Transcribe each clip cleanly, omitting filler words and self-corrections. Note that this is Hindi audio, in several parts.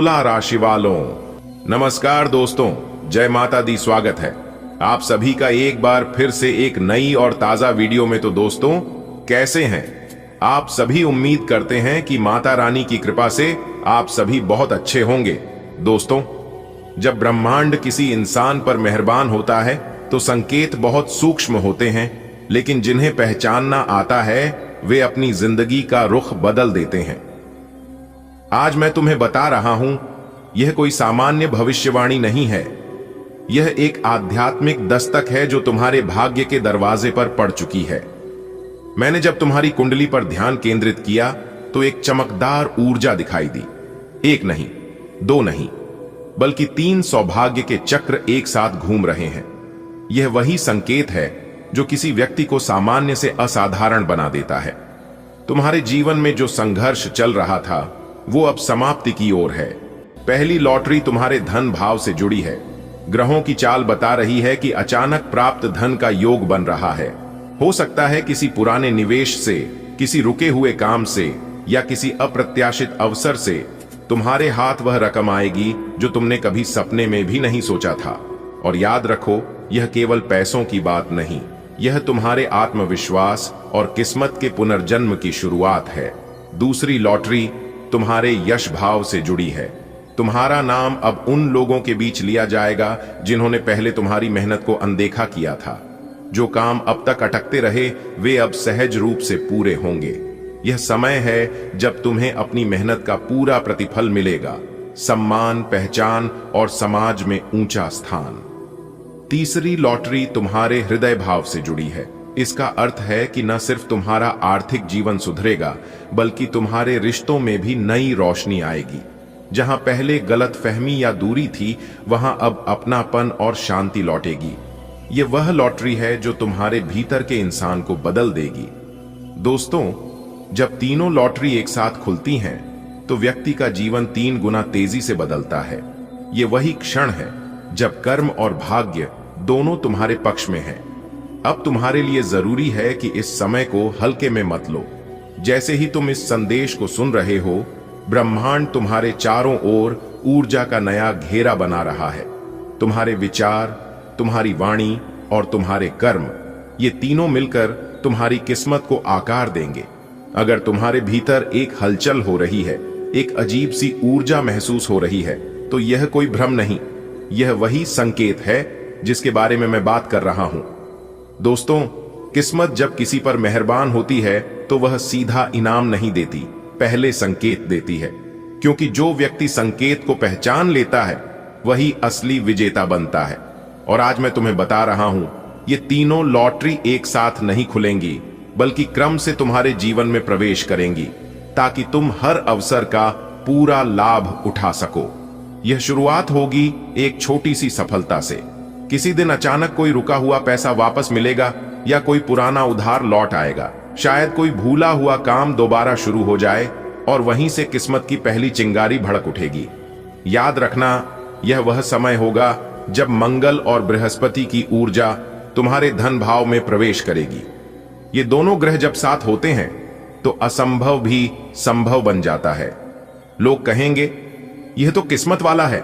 तुला राशि वालों, नमस्कार दोस्तों, जय माता दी। स्वागत है आप सभी का एक बार फिर से एक नई और ताजा वीडियो में। तो दोस्तों, कैसे हैं आप सभी? उम्मीद करते हैं कि माता रानी की कृपा से आप सभी बहुत अच्छे होंगे। दोस्तों, जब ब्रह्मांड किसी इंसान पर मेहरबान होता है तो संकेत बहुत सूक्ष्म होते हैं, लेकिन जिन्हें पहचानना आता है वे अपनी जिंदगी का रुख बदल देते हैं। आज मैं तुम्हें बता रहा हूं, यह कोई सामान्य भविष्यवाणी नहीं है। यह एक आध्यात्मिक दस्तक है जो तुम्हारे भाग्य के दरवाजे पर पड़ चुकी है। मैंने जब तुम्हारी कुंडली पर ध्यान केंद्रित किया तो एक चमकदार ऊर्जा दिखाई दी। एक नहीं, दो नहीं, बल्कि 3 सौभाग्य के चक्र एक साथ घूम रहे हैं। यह वही संकेत है जो किसी व्यक्ति को सामान्य से असाधारण बना देता है। तुम्हारे जीवन में जो संघर्ष चल रहा था वो अब समाप्ति की ओर है। पहली लॉटरी तुम्हारे धन भाव से जुड़ी है। ग्रहों की चाल बता रही है कि अचानक प्राप्त धन का योग बन रहा है। हो सकता है किसी पुराने निवेश से, किसी रुके हुए काम से या किसी अप्रत्याशित अवसर से तुम्हारे हाथ वह रकम आएगी जो तुमने कभी सपने में भी नहीं सोचा था। और याद रखो, यह केवल पैसों की बात नहीं, यह तुम्हारे आत्मविश्वास और किस्मत के पुनर्जन्म की शुरुआत है। दूसरी लॉटरी तुम्हारे यश भाव से जुड़ी है। तुम्हारा नाम अब उन लोगों के बीच लिया जाएगा जिन्होंने पहले तुम्हारी मेहनत को अनदेखा किया था। जो काम अब तक अटकते रहे वे अब सहज रूप से पूरे होंगे। यह समय है जब तुम्हें अपनी मेहनत का पूरा प्रतिफल मिलेगा, सम्मान, पहचान और समाज में ऊंचा स्थान। तीसरी लॉटरी तुम्हारे हृदय भाव से जुड़ी है। इसका अर्थ है कि न सिर्फ तुम्हारा आर्थिक जीवन सुधरेगा, बल्कि तुम्हारे रिश्तों में भी नई रोशनी आएगी। जहां पहले गलतफहमी या दूरी थी, वहां अब अपनापन और शांति लौटेगी। यह वह लॉटरी है जो तुम्हारे भीतर के इंसान को बदल देगी। दोस्तों, जब तीनों लॉटरी एक साथ खुलती हैं, तो व्यक्ति का जीवन 3 गुना तेजी से बदलता है। यह वही क्षण है जब कर्म और भाग्य दोनों तुम्हारे पक्ष में हैं। अब तुम्हारे लिए जरूरी है कि इस समय को हल्के में मत लो। जैसे ही तुम इस संदेश को सुन रहे हो, ब्रह्मांड तुम्हारे चारों ओर ऊर्जा का नया घेरा बना रहा है। तुम्हारे विचार, तुम्हारी वाणी और तुम्हारे कर्म, ये तीनों मिलकर तुम्हारी किस्मत को आकार देंगे। अगर तुम्हारे भीतर एक हलचल हो रही है, एक अजीब सी ऊर्जा महसूस हो रही है, तो यह कोई भ्रम नहीं, यह वही संकेत है जिसके बारे में मैं बात कर रहा हूं। दोस्तों, किस्मत जब किसी पर मेहरबान होती है तो वह सीधा इनाम नहीं देती, पहले संकेत देती है। क्योंकि जो व्यक्ति संकेत को पहचान लेता है वही असली विजेता बनता है। और आज मैं तुम्हें बता रहा हूं, ये तीनों लॉटरी एक साथ नहीं खुलेंगी, बल्कि क्रम से तुम्हारे जीवन में प्रवेश करेंगी, ताकि तुम हर अवसर का पूरा लाभ उठा सको। यह शुरुआत होगी एक छोटी सी सफलता से। किसी दिन अचानक कोई रुका हुआ पैसा वापस मिलेगा या कोई पुराना उधार लौट आएगा। शायद कोई भूला हुआ काम दोबारा शुरू हो जाए और वहीं से किस्मत की पहली चिंगारी भड़क उठेगी। याद रखना, यह वह समय होगा जब मंगल और बृहस्पति की ऊर्जा तुम्हारे धन भाव में प्रवेश करेगी। ये दोनों ग्रह जब साथ होते हैं तो असंभव भी संभव बन जाता है। लोग कहेंगे यह तो किस्मत वाला है,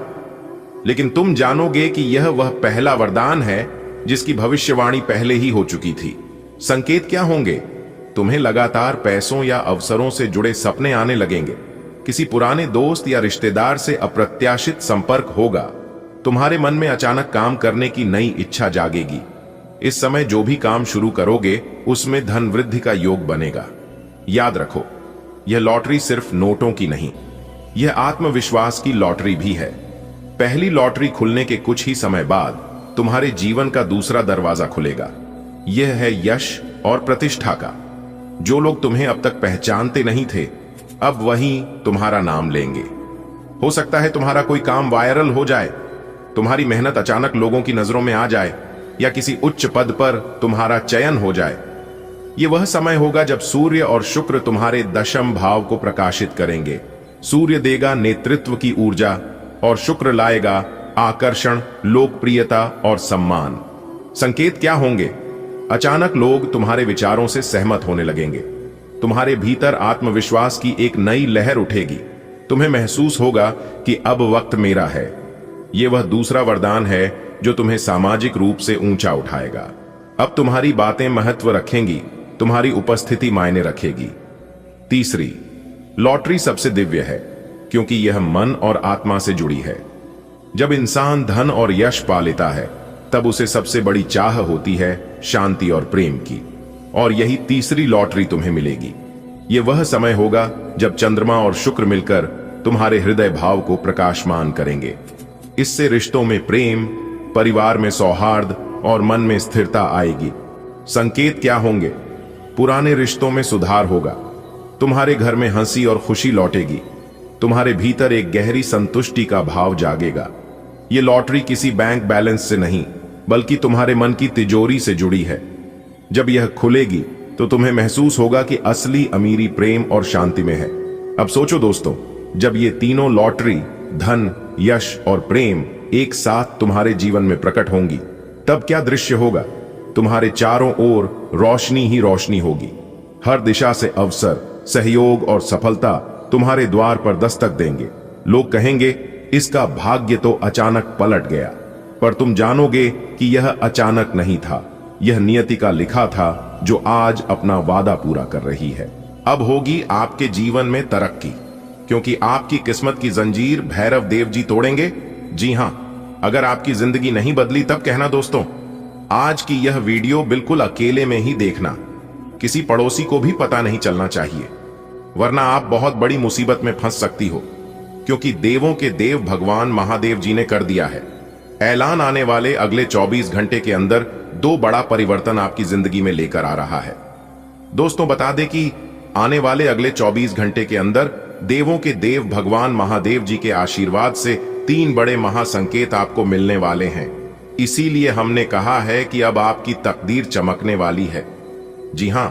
लेकिन तुम जानोगे कि यह वह पहला वरदान है जिसकी भविष्यवाणी पहले ही हो चुकी थी। संकेत क्या होंगे? तुम्हें लगातार पैसों या अवसरों से जुड़े सपने आने लगेंगे। किसी पुराने दोस्त या रिश्तेदार से अप्रत्याशित संपर्क होगा। तुम्हारे मन में अचानक काम करने की नई इच्छा जागेगी। इस समय जो भी काम शुरू करोगे उसमें धन वृद्धि का योग बनेगा। याद रखो, यह लॉटरी सिर्फ नोटों की नहीं, यह आत्मविश्वास की लॉटरी भी है। पहली लॉटरी खुलने के कुछ ही समय बाद तुम्हारे जीवन का दूसरा दरवाजा खुलेगा। यह है यश और प्रतिष्ठा का। जो लोग तुम्हें अब तक पहचानते नहीं थे, अब वहीं तुम्हारा नाम लेंगे। हो सकता है तुम्हारा कोई काम वायरल हो जाए, तुम्हारी मेहनत अचानक लोगों की नजरों में आ जाए, या किसी उच्च पद पर तुम्हारा चयन हो जाए। यह वह समय होगा जब सूर्य और शुक्र तुम्हारे दशम भाव को प्रकाशित करेंगे। सूर्य देगा नेतृत्व की ऊर्जा और शुक्र लाएगा आकर्षण, लोकप्रियता और सम्मान। संकेत क्या होंगे? अचानक लोग तुम्हारे विचारों से सहमत होने लगेंगे। तुम्हारे भीतर आत्मविश्वास की एक नई लहर उठेगी। तुम्हें महसूस होगा कि अब वक्त मेरा है। यह वह दूसरा वरदान है जो तुम्हें सामाजिक रूप से ऊंचा उठाएगा। अब तुम्हारी बातें महत्व रखेंगी, तुम्हारी उपस्थिति मायने रखेगी। तीसरी, लॉटरी सबसे दिव्य है क्योंकि यह मन और आत्मा से जुड़ी है। जब इंसान धन और यश पा लेता है तब उसे सबसे बड़ी चाह होती है शांति और प्रेम की, और यही तीसरी लॉटरी तुम्हें मिलेगी। यह वह समय होगा जब चंद्रमा और शुक्र मिलकर तुम्हारे हृदय भाव को प्रकाशमान करेंगे। इससे रिश्तों में प्रेम, परिवार में सौहार्द और मन में स्थिरता आएगी। संकेत क्या होंगे? पुराने रिश्तों में सुधार होगा, तुम्हारे घर में हंसी और खुशी लौटेगी, तुम्हारे भीतर एक गहरी संतुष्टि का भाव जागेगा। ये लॉटरी किसी बैंक बैलेंस से नहीं बल्कि तुम्हारे मन की तिजोरी से जुड़ी है। जब यह खुलेगी तो तुम्हें महसूस होगा कि असली अमीरी प्रेम और शांति में है। अब सोचो दोस्तों, जब ये तीनों लॉटरी धन, यश और प्रेम एक साथ तुम्हारे जीवन में प्रकट होंगी तब क्या दृश्य होगा? तुम्हारे चारों ओर रोशनी ही रोशनी होगी। हर दिशा से अवसर, सहयोग और सफलता तुम्हारे द्वार पर दस्तक देंगे। लोग कहेंगे, इसका भाग्य तो अचानक पलट गया, पर तुम जानोगे कि यह अचानक नहीं था। यह नियति का लिखा था जो आज अपना वादा पूरा कर रही है। अब होगी आपके जीवन में तरक्की, क्योंकि आपकी किस्मत की जंजीर भैरव देव जी तोड़ेंगे। जी हां, अगर आपकी जिंदगी नहीं बदली तब कहना दोस्तों। आज की यह वीडियो बिल्कुल अकेले में ही देखना, किसी पड़ोसी को भी पता नहीं चलना चाहिए, वरना आप बहुत बड़ी मुसीबत में फंस सकती हो। क्योंकि देवों के देव भगवान महादेव जी ने कर दिया है ऐलान, आने वाले अगले 24 घंटे के अंदर 2 बड़ा परिवर्तन आपकी जिंदगी में लेकर आ रहा है। दोस्तों बता दें कि आने वाले अगले 24 घंटे के अंदर देवों के देव भगवान महादेव जी के आशीर्वाद से 3 बड़े महासंकेत आपको मिलने वाले हैं। इसीलिए हमने कहा है कि अब आपकी तकदीर चमकने वाली है। जी हां,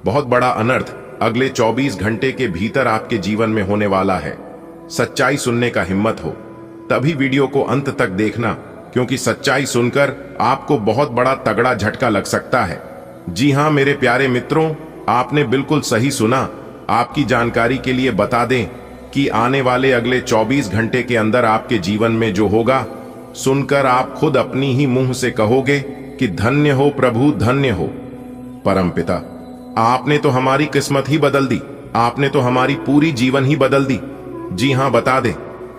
बहुत बड़ा अनर्थ अगले 24 घंटे के भीतर आपके जीवन में होने वाला है। सच्चाई सुनने का हिम्मत हो तभी वीडियो को अंत तक देखना, क्योंकि सच्चाई सुनकर आपको बहुत बड़ा तगड़ा झटका लग सकता है। जी हां मेरे प्यारे मित्रों, आपने बिल्कुल सही सुना। आपकी जानकारी के लिए बता दें कि आने वाले अगले 24 घंटे के अंदर आपके जीवन में जो होगा, सुनकर आप खुद अपनी ही मुंह से कहोगे कि धन्य हो प्रभु, धन्य हो। परमपिता, आपने तो हमारी किस्मत ही बदल दी, आपने तो हमारी पूरी जीवन ही बदल दी। जी हां, बता दें,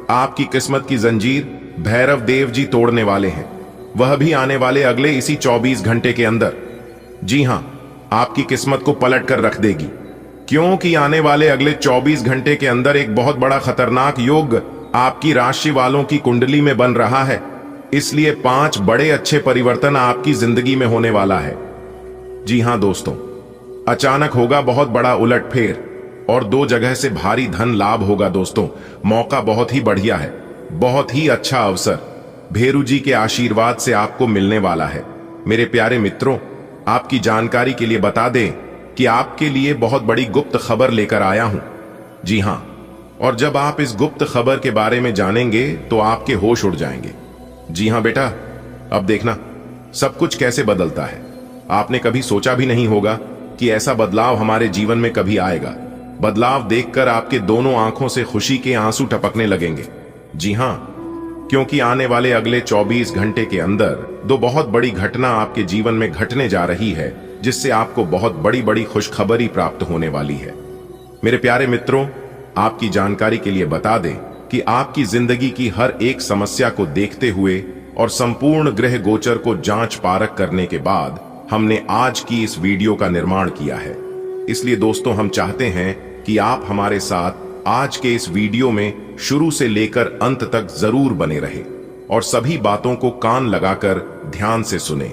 आपकी किस्मत की जंजीर भैरव देव जी तोड़ने वाले हैं, वह भी आने वाले अगले इसी 24 घंटे के अंदर। जी हां, आपकी किस्मत को पलट कर रख देगी, क्योंकि आने वाले अगले 24 घंटे के अंदर एक बहुत बड़ा खतरनाक योग आपकी राशि वालों की कुंडली में बन रहा है। इसलिए 5 बड़े अच्छे परिवर्तन आपकी जिंदगी में होने वाला है। जी हां दोस्तों, अचानक होगा बहुत बड़ा उलटफेर और 2 जगह से भारी धन लाभ होगा। दोस्तों, मौका बहुत ही बढ़िया है, बहुत ही अच्छा अवसर भेरू जी के आशीर्वाद से आपको मिलने वाला है। मेरे प्यारे मित्रों, आपकी जानकारी के लिए बता दें कि आपके लिए बहुत बड़ी गुप्त खबर लेकर आया हूं। जी हां, और जब आप इस गुप्त खबर के बारे में जानेंगे तो आपके होश उड़ जाएंगे। जी हां बेटा, अब देखना सब कुछ कैसे बदलता है। आपने कभी सोचा भी नहीं होगा कि ऐसा बदलाव हमारे जीवन में कभी आएगा। बदलाव देखकर आपके दोनों आंखों से खुशी के आंसू टपकने लगेंगे। जी हां, क्योंकि आने वाले अगले 24 घंटे के अंदर 2 बहुत बड़ी घटना आपके जीवन में घटने जा रही है, जिससे आपको बहुत बड़ी बड़ी खुशखबरी प्राप्त होने वाली है। मेरे प्यारे मित्रों, आपकी जानकारी के लिए बता दें कि आपकी जिंदगी की हर एक समस्या को देखते हुए और संपूर्ण ग्रह गोचर को जांच पारख करने के बाद हमने आज की इस वीडियो का निर्माण किया है। इसलिए दोस्तों, हम चाहते हैं कि आप हमारे साथ आज के इस वीडियो में शुरू से लेकर अंत तक जरूर बने रहे और सभी बातों को कान लगाकर ध्यान से सुने,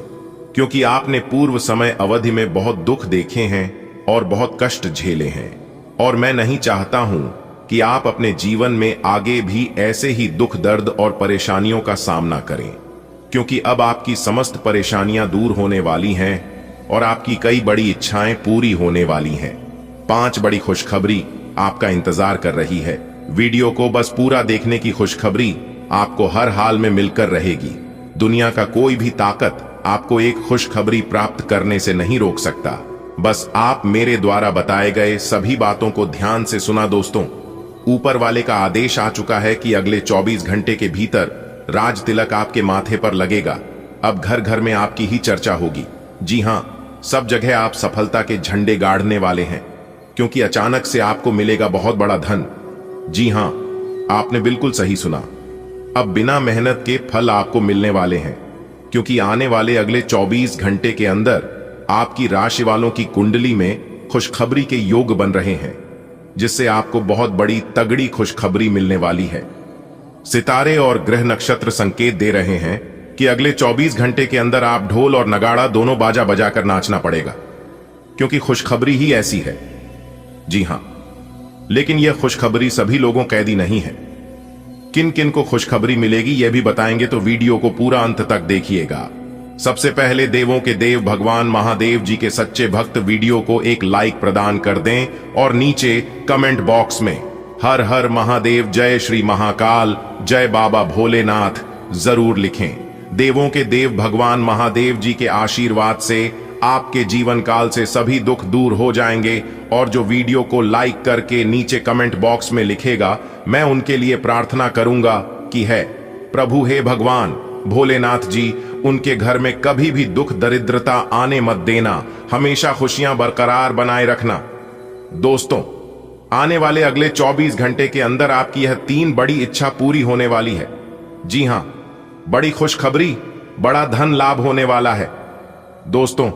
क्योंकि आपने पूर्व समय अवधि में बहुत दुख देखे हैं और बहुत कष्ट झेले हैं, और मैं नहीं चाहता हूं कि आप अपने जीवन में आगे भी ऐसे ही दुख, दर्द और परेशानियों का सामना करें, क्योंकि अब आपकी समस्त परेशानियां दूर होने वाली हैं और आपकी कई बड़ी इच्छाएं पूरी होने वाली हैं। 5 बड़ी खुशखबरी आपका इंतजार कर रही है। वीडियो को बस पूरा देखने की खुशखबरी आपको हर हाल में मिलकर रहेगी। दुनिया का कोई भी ताकत आपको एक खुशखबरी प्राप्त करने से नहीं रोक सकता। बस आप मेरे द्वारा बताए गए सभी बातों को ध्यान से सुना दोस्तों। ऊपर वाले का आदेश आ चुका है कि अगले 24 घंटे के भीतर राज तिलक आपके माथे पर लगेगा। अब घर घर में आपकी ही चर्चा होगी। जी हां, सब जगह आप सफलता के झंडे गाड़ने वाले हैं, क्योंकि अचानक से आपको मिलेगा बहुत बड़ा धन। जी हां, आपने बिल्कुल सही सुना। अब बिना मेहनत के फल आपको मिलने वाले हैं, क्योंकि आने वाले अगले 24 घंटे के अंदर आपकी राशि वालों की कुंडली में खुशखबरी के योग बन रहे हैं, जिससे आपको बहुत बड़ी तगड़ी खुशखबरी मिलने वाली है। सितारे और ग्रह नक्षत्र संकेत दे रहे हैं कि अगले 24 घंटे के अंदर आप ढोल और नगाड़ा दोनों बाजा बजाकर नाचना पड़ेगा, क्योंकि खुशखबरी ही ऐसी है। जी हां, लेकिन यह खुशखबरी सभी लोगों कैदी नहीं है। किन किन को खुशखबरी मिलेगी यह भी बताएंगे, तो वीडियो को पूरा अंत तक देखिएगा। सबसे पहले देवों के देव भगवान महादेव जी के सच्चे भक्त वीडियो को एक लाइक प्रदान कर दें और नीचे कमेंट बॉक्स में हर हर महादेव, जय श्री महाकाल, जय बाबा भोलेनाथ जरूर लिखें। देवों के देव भगवान महादेव जी के आशीर्वाद से आपके जीवन काल से सभी दुख दूर हो जाएंगे, और जो वीडियो को लाइक करके नीचे कमेंट बॉक्स में लिखेगा, मैं उनके लिए प्रार्थना करूंगा कि है प्रभु हे भगवान भोलेनाथ जी, उनके घर में कभी भी दुख दरिद्रता आने मत देना, हमेशा खुशियां बरकरार बनाए रखना। दोस्तों, आने वाले अगले 24 घंटे के अंदर आपकी यह 3 बड़ी इच्छा पूरी होने वाली है। जी हां, बड़ी खुशखबरी, बड़ा धन लाभ होने वाला है। दोस्तों,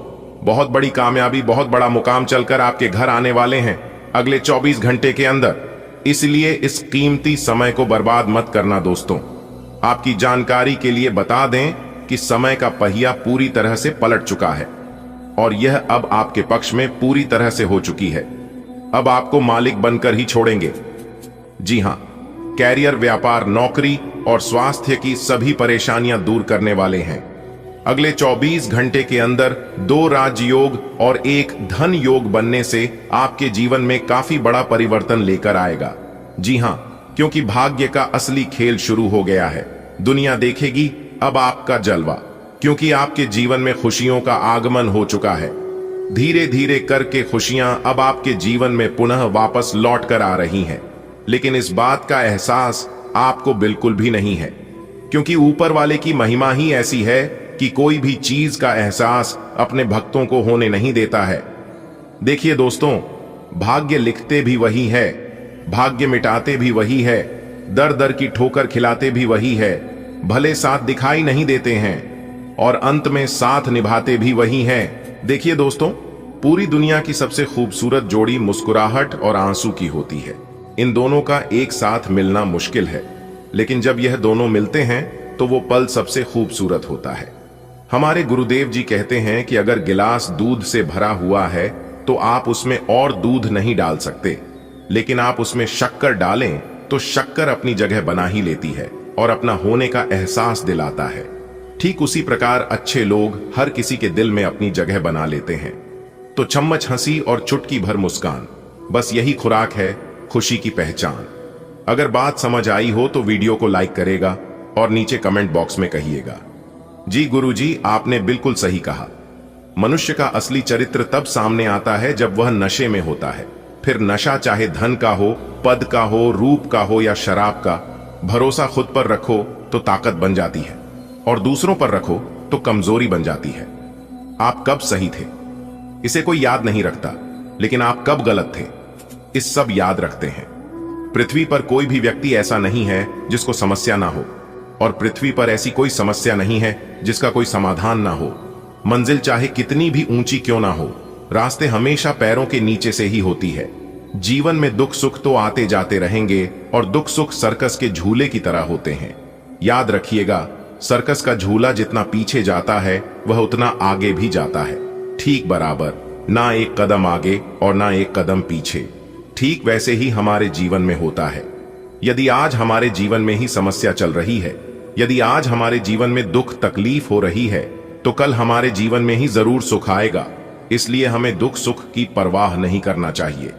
बहुत बड़ी कामयाबी, बहुत बड़ा मुकाम चलकर आपके घर आने वाले हैं अगले 24 घंटे के अंदर। इसलिए इस कीमती समय को बर्बाद मत करना। दोस्तों, आपकी जानकारी के लिए बता दें कि समय का पहिया पूरी तरह से पलट चुका है, और यह अब आपके पक्ष में पूरी तरह से हो चुकी है। अब आपको मालिक बनकर ही छोड़ेंगे। जी हां, कैरियर, व्यापार, नौकरी और स्वास्थ्य की सभी परेशानियां दूर करने वाले हैं। अगले 24 घंटे के अंदर 2 राजयोग और 1 धन योग बनने से आपके जीवन में काफी बड़ा परिवर्तन लेकर आएगा। जी हां, क्योंकि भाग्य का असली खेल शुरू हो गया है। दुनिया देखेगी अब आपका जलवा, क्योंकि आपके जीवन में खुशियों का आगमन हो चुका है। धीरे धीरे करके खुशियां अब आपके जीवन में पुनः वापस लौट कर आ रही हैं, लेकिन इस बात का एहसास आपको बिल्कुल भी नहीं है, क्योंकि ऊपर वाले की महिमा ही ऐसी है कि कोई भी चीज का एहसास अपने भक्तों को होने नहीं देता है। देखिए दोस्तों, भाग्य लिखते भी वही है, भाग्य मिटाते भी वही है, दर दर की ठोकर खिलाते भी वही है, भले साथ दिखाई नहीं देते हैं और अंत में साथ निभाते भी वही हैं। देखिए दोस्तों, पूरी दुनिया की सबसे खूबसूरत जोड़ी मुस्कुराहट और आंसू की होती है। इन दोनों का एक साथ मिलना मुश्किल है, लेकिन जब यह दोनों मिलते हैं तो वो पल सबसे खूबसूरत होता है। हमारे गुरुदेव जी कहते हैं कि अगर गिलास दूध से भरा हुआ है तो आप उसमें और दूध नहीं डाल सकते, लेकिन आप उसमें शक्कर डालें तो शक्कर अपनी जगह बना ही लेती है और अपना होने का एहसास दिलाता है। ठीक उसी प्रकार अच्छे लोग हर किसी के दिल में अपनी जगह बना लेते हैं। तो चम्मच हंसी और चुटकी भर मुस्कान, बस यही खुराक है खुशी की पहचान। अगर बात समझ आई हो तो वीडियो को लाइक करेगा और नीचे कमेंट बॉक्स में कहिएगा, जी गुरुजी आपने बिल्कुल सही कहा। मनुष्य का असली चरित्र तब सामने आता है जब वह नशे में होता है। फिर नशा चाहे धन का हो, पद का हो, रूप का हो या शराब का, भरोसा खुद पर रखो तो ताकत बन जाती है और दूसरों पर रखो तो कमजोरी बन जाती है। आप कब सही थे इसे कोई याद नहीं रखता, लेकिन आप कब गलत थे इस सब याद रखते हैं। पृथ्वी पर कोई भी व्यक्ति ऐसा नहीं है जिसको समस्या ना हो, और पृथ्वी पर ऐसी कोई समस्या नहीं है जिसका कोई समाधान ना हो। मंजिल चाहे कितनी भी ऊंची क्यों ना हो, रास्ते हमेशा पैरों के नीचे से ही होती है। जीवन में दुख सुख तो आते जाते रहेंगे, और दुख सुख सर्कस के झूले की तरह होते हैं। याद रखिएगा, सर्कस का झूला जितना पीछे जाता है वह उतना आगे भी जाता है, ठीक बराबर, ना एक कदम आगे और ना एक कदम पीछे। ठीक वैसे ही हमारे जीवन में होता है। यदि आज हमारे जीवन में ही समस्या चल रही है, यदि आज हमारे जीवन में दुख तकलीफ हो रही है, तो कल हमारे जीवन में ही जरूर सुख आएगा। इसलिए हमें दुख सुख की परवाह नहीं करना चाहिए।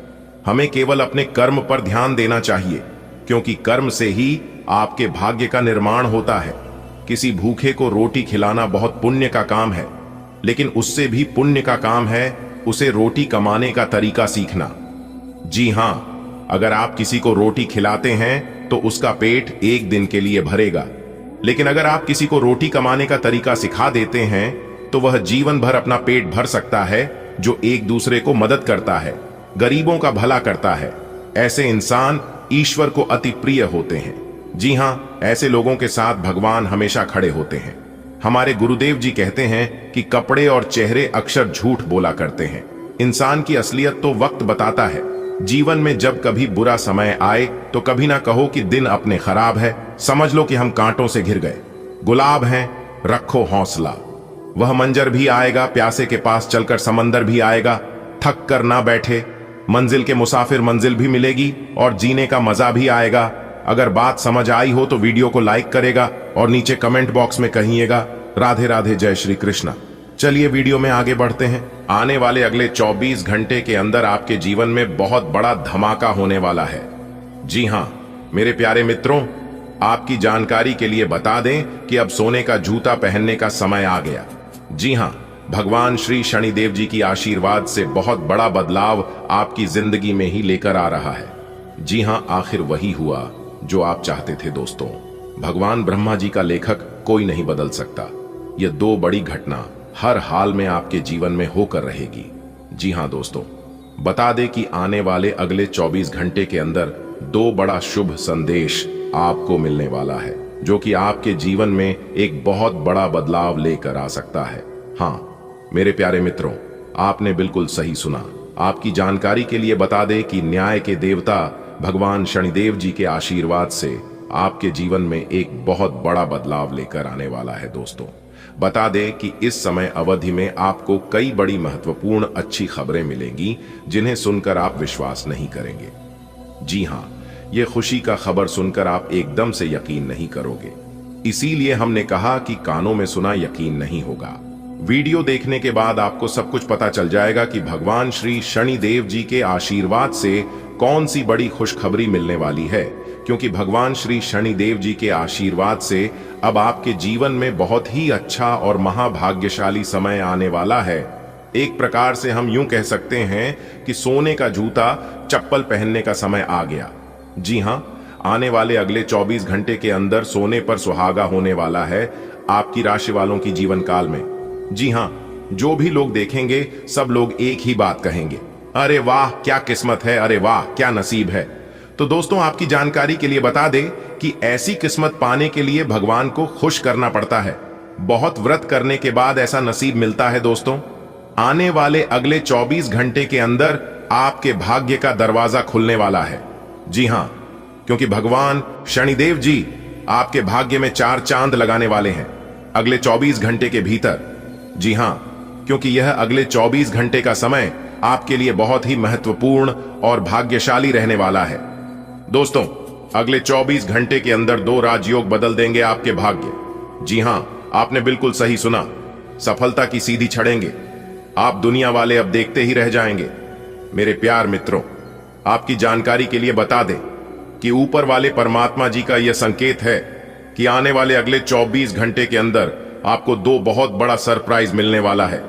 हमें केवल अपने कर्म पर ध्यान देना चाहिए, क्योंकि कर्म से ही आपके भाग्य का निर्माण होता है। किसी भूखे को रोटी खिलाना बहुत पुण्य का काम है, लेकिन उससे भी पुण्य का काम है उसे रोटी कमाने का तरीका सीखना। जी हां, अगर आप किसी को रोटी खिलाते हैं तो उसका पेट एक दिन के लिए भरेगा, लेकिन अगर आप किसी को रोटी कमाने का तरीका सिखा देते हैं तो वह जीवन भर अपना पेट भर सकता है। जो एक दूसरे को मदद करता है, गरीबों का भला करता है, ऐसे इंसान ईश्वर को अति प्रिय होते हैं। जी हाँ, ऐसे लोगों के साथ भगवान हमेशा खड़े होते हैं। हमारे गुरुदेव जी कहते हैं कि कपड़े और चेहरे अक्सर झूठ बोला करते हैं, इंसान की असलियत तो वक्त बताता है। जीवन में जब कभी बुरा समय आए तो कभी ना कहो कि दिन अपने खराब है, समझ लो कि हम कांटों से घिर गए। गुलाब हैं, रखो हौसला, वह मंजर भी आएगा, प्यासे के पास चलकर समंदर भी आएगा। थक कर ना बैठे, मंजिल के मुसाफिर मंजिल भी मिलेगी और जीने का मजा भी आएगा। अगर बात समझ आई हो तो वीडियो को लाइक करेगा और नीचे कमेंट बॉक्स में कहिएगा राधे राधे, जय श्री कृष्णा। चलिए वीडियो में आगे बढ़ते हैं। आने वाले अगले 24 घंटे के अंदर आपके जीवन में बहुत बड़ा धमाका होने वाला है। जी हां मेरे प्यारे मित्रों, आपकी जानकारी के लिए बता दें कि अब सोने का जूता पहनने का समय आ गया। जी हां, भगवान श्री शनिदेव जी की आशीर्वाद से बहुत बड़ा बदलाव आपकी जिंदगी में ही लेकर आ रहा है। जी हां, आखिर वही हुआ जो आप चाहते थे दोस्तों। भगवान ब्रह्मा जी का लेखक कोई नहीं बदल सकता। यह दो बड़ी घटना हर हाल में आपके जीवन में होकर रहेगी। जी हां दोस्तों, बता दें कि आने वाले अगले 24 घंटे के अंदर दो बड़ा शुभ संदेश आपको मिलने वाला है, जो कि आपके जीवन में एक बहुत बड़ा बदलाव लेकर आ सकता है। हां मेरे प्यारे मित्रों, आपने बिल्कुल सही सुना। आपकी जानकारी के लिए बता दें कि न्याय के देवता भगवान शनिदेव जी के आशीर्वाद से आपके जीवन में एक बहुत बड़ा बदलाव लेकर आने वाला है दोस्तों। बता दें कि इस समय अवधि में आपको कई बड़ी महत्वपूर्ण अच्छी खबरें मिलेंगी जिन्हें सुनकर आप विश्वास नहीं करेंगे। जी हां, यह खुशी का खबर सुनकर आप एकदम से यकीन नहीं करोगे। इसीलिए हमने कहा कि कानों में सुना यकीन नहीं होगा। वीडियो देखने के बाद आपको सब कुछ पता चल जाएगा कि भगवान श्री शनिदेव जी के आशीर्वाद से कौन सी बड़ी खुशखबरी मिलने वाली है, क्योंकि भगवान श्री शनिदेव जी के आशीर्वाद से अब आपके जीवन में बहुत ही अच्छा और महाभाग्यशाली समय आने वाला है। एक प्रकार से हम यूं कह सकते हैं कि सोने का जूता चप्पल पहनने का समय आ गया। जी हां, आने वाले अगले 24 घंटे के अंदर सोने पर सुहागा होने वाला है आपकी राशि वालों की जीवन काल में। जी हां, जो भी लोग देखेंगे सब लोग एक ही बात कहेंगे, अरे वाह क्या किस्मत है, अरे वाह क्या नसीब है। तो दोस्तों, आपकी जानकारी के लिए बता दें कि ऐसी किस्मत पाने के लिए भगवान को खुश करना पड़ता है। बहुत व्रत करने के बाद ऐसा नसीब मिलता है दोस्तों। आने वाले अगले 24 घंटे के अंदर आपके भाग्य का दरवाजा खुलने वाला है। जी हां, क्योंकि भगवान शनिदेव जी आपके भाग्य में 4 चांद लगाने वाले हैं अगले 24 घंटे के भीतर। जी हां, क्योंकि यह अगले 24 घंटे का समय आपके लिए बहुत ही महत्वपूर्ण और भाग्यशाली रहने वाला है। दोस्तों, अगले 24 घंटे के अंदर 2 राजयोग बदल देंगे आपके भाग्य। जी हां, आपने बिल्कुल सही सुना, सफलता की सीधी चढ़ेंगे। आप दुनिया वाले अब देखते ही रह जाएंगे। मेरे प्यार मित्रों, आपकी जानकारी के लिए बता दें कि ऊपर वाले परमात्मा जी का यह संकेत है कि आने वाले अगले 24 घंटे के अंदर आपको 2 बहुत बड़ा सरप्राइज मिलने वाला है।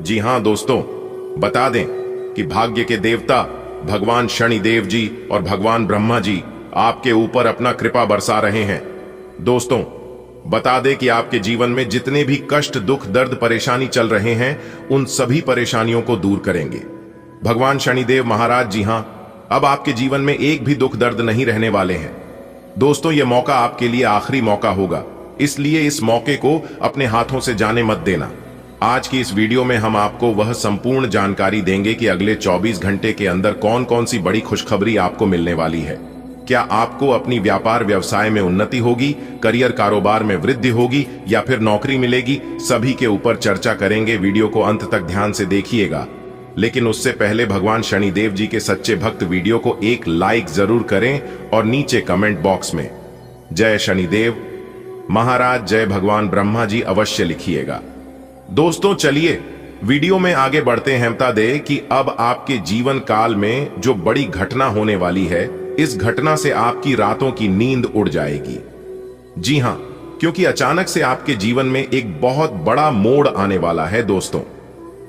जी हां दोस्तों, बता दें कि भाग्य के देवता भगवान शनिदेव जी और भगवान ब्रह्मा जी आपके ऊपर अपना कृपा बरसा रहे हैं। दोस्तों, बता दें कि आपके जीवन में जितने भी कष्ट, दुख, दर्द, परेशानी चल रहे हैं, उन सभी परेशानियों को दूर करेंगे भगवान शनिदेव महाराज। जी हां, अब आपके जीवन में एक भी दुख दर्द नहीं रहने वाले हैं। दोस्तों, यह मौका आपके लिए आखिरी मौका होगा, इसलिए इस मौके को अपने हाथों से जाने मत देना। आज की इस वीडियो में हम आपको वह संपूर्ण जानकारी देंगे कि अगले 24 घंटे के अंदर कौन कौन सी बड़ी खुशखबरी आपको मिलने वाली है। क्या आपको अपनी व्यापार व्यवसाय में उन्नति होगी, करियर कारोबार में वृद्धि होगी या फिर नौकरी मिलेगी, सभी के ऊपर चर्चा करेंगे। वीडियो को अंत तक ध्यान से देखिएगा, लेकिन उससे पहले भगवान शनिदेव जी के सच्चे भक्त वीडियो को एक लाइक जरूर करें और नीचे कमेंट बॉक्स में जय शनिदेव महाराज, जय भगवान ब्रह्मा जी अवश्य लिखिएगा। दोस्तों, चलिए वीडियो में आगे बढ़ते हैं। बता दें कि अब आपके जीवन काल में जो बड़ी घटना होने वाली है, इस घटना से आपकी रातों की नींद उड़ जाएगी। जी हां, क्योंकि अचानक से आपके जीवन में एक बहुत बड़ा मोड़ आने वाला है। दोस्तों,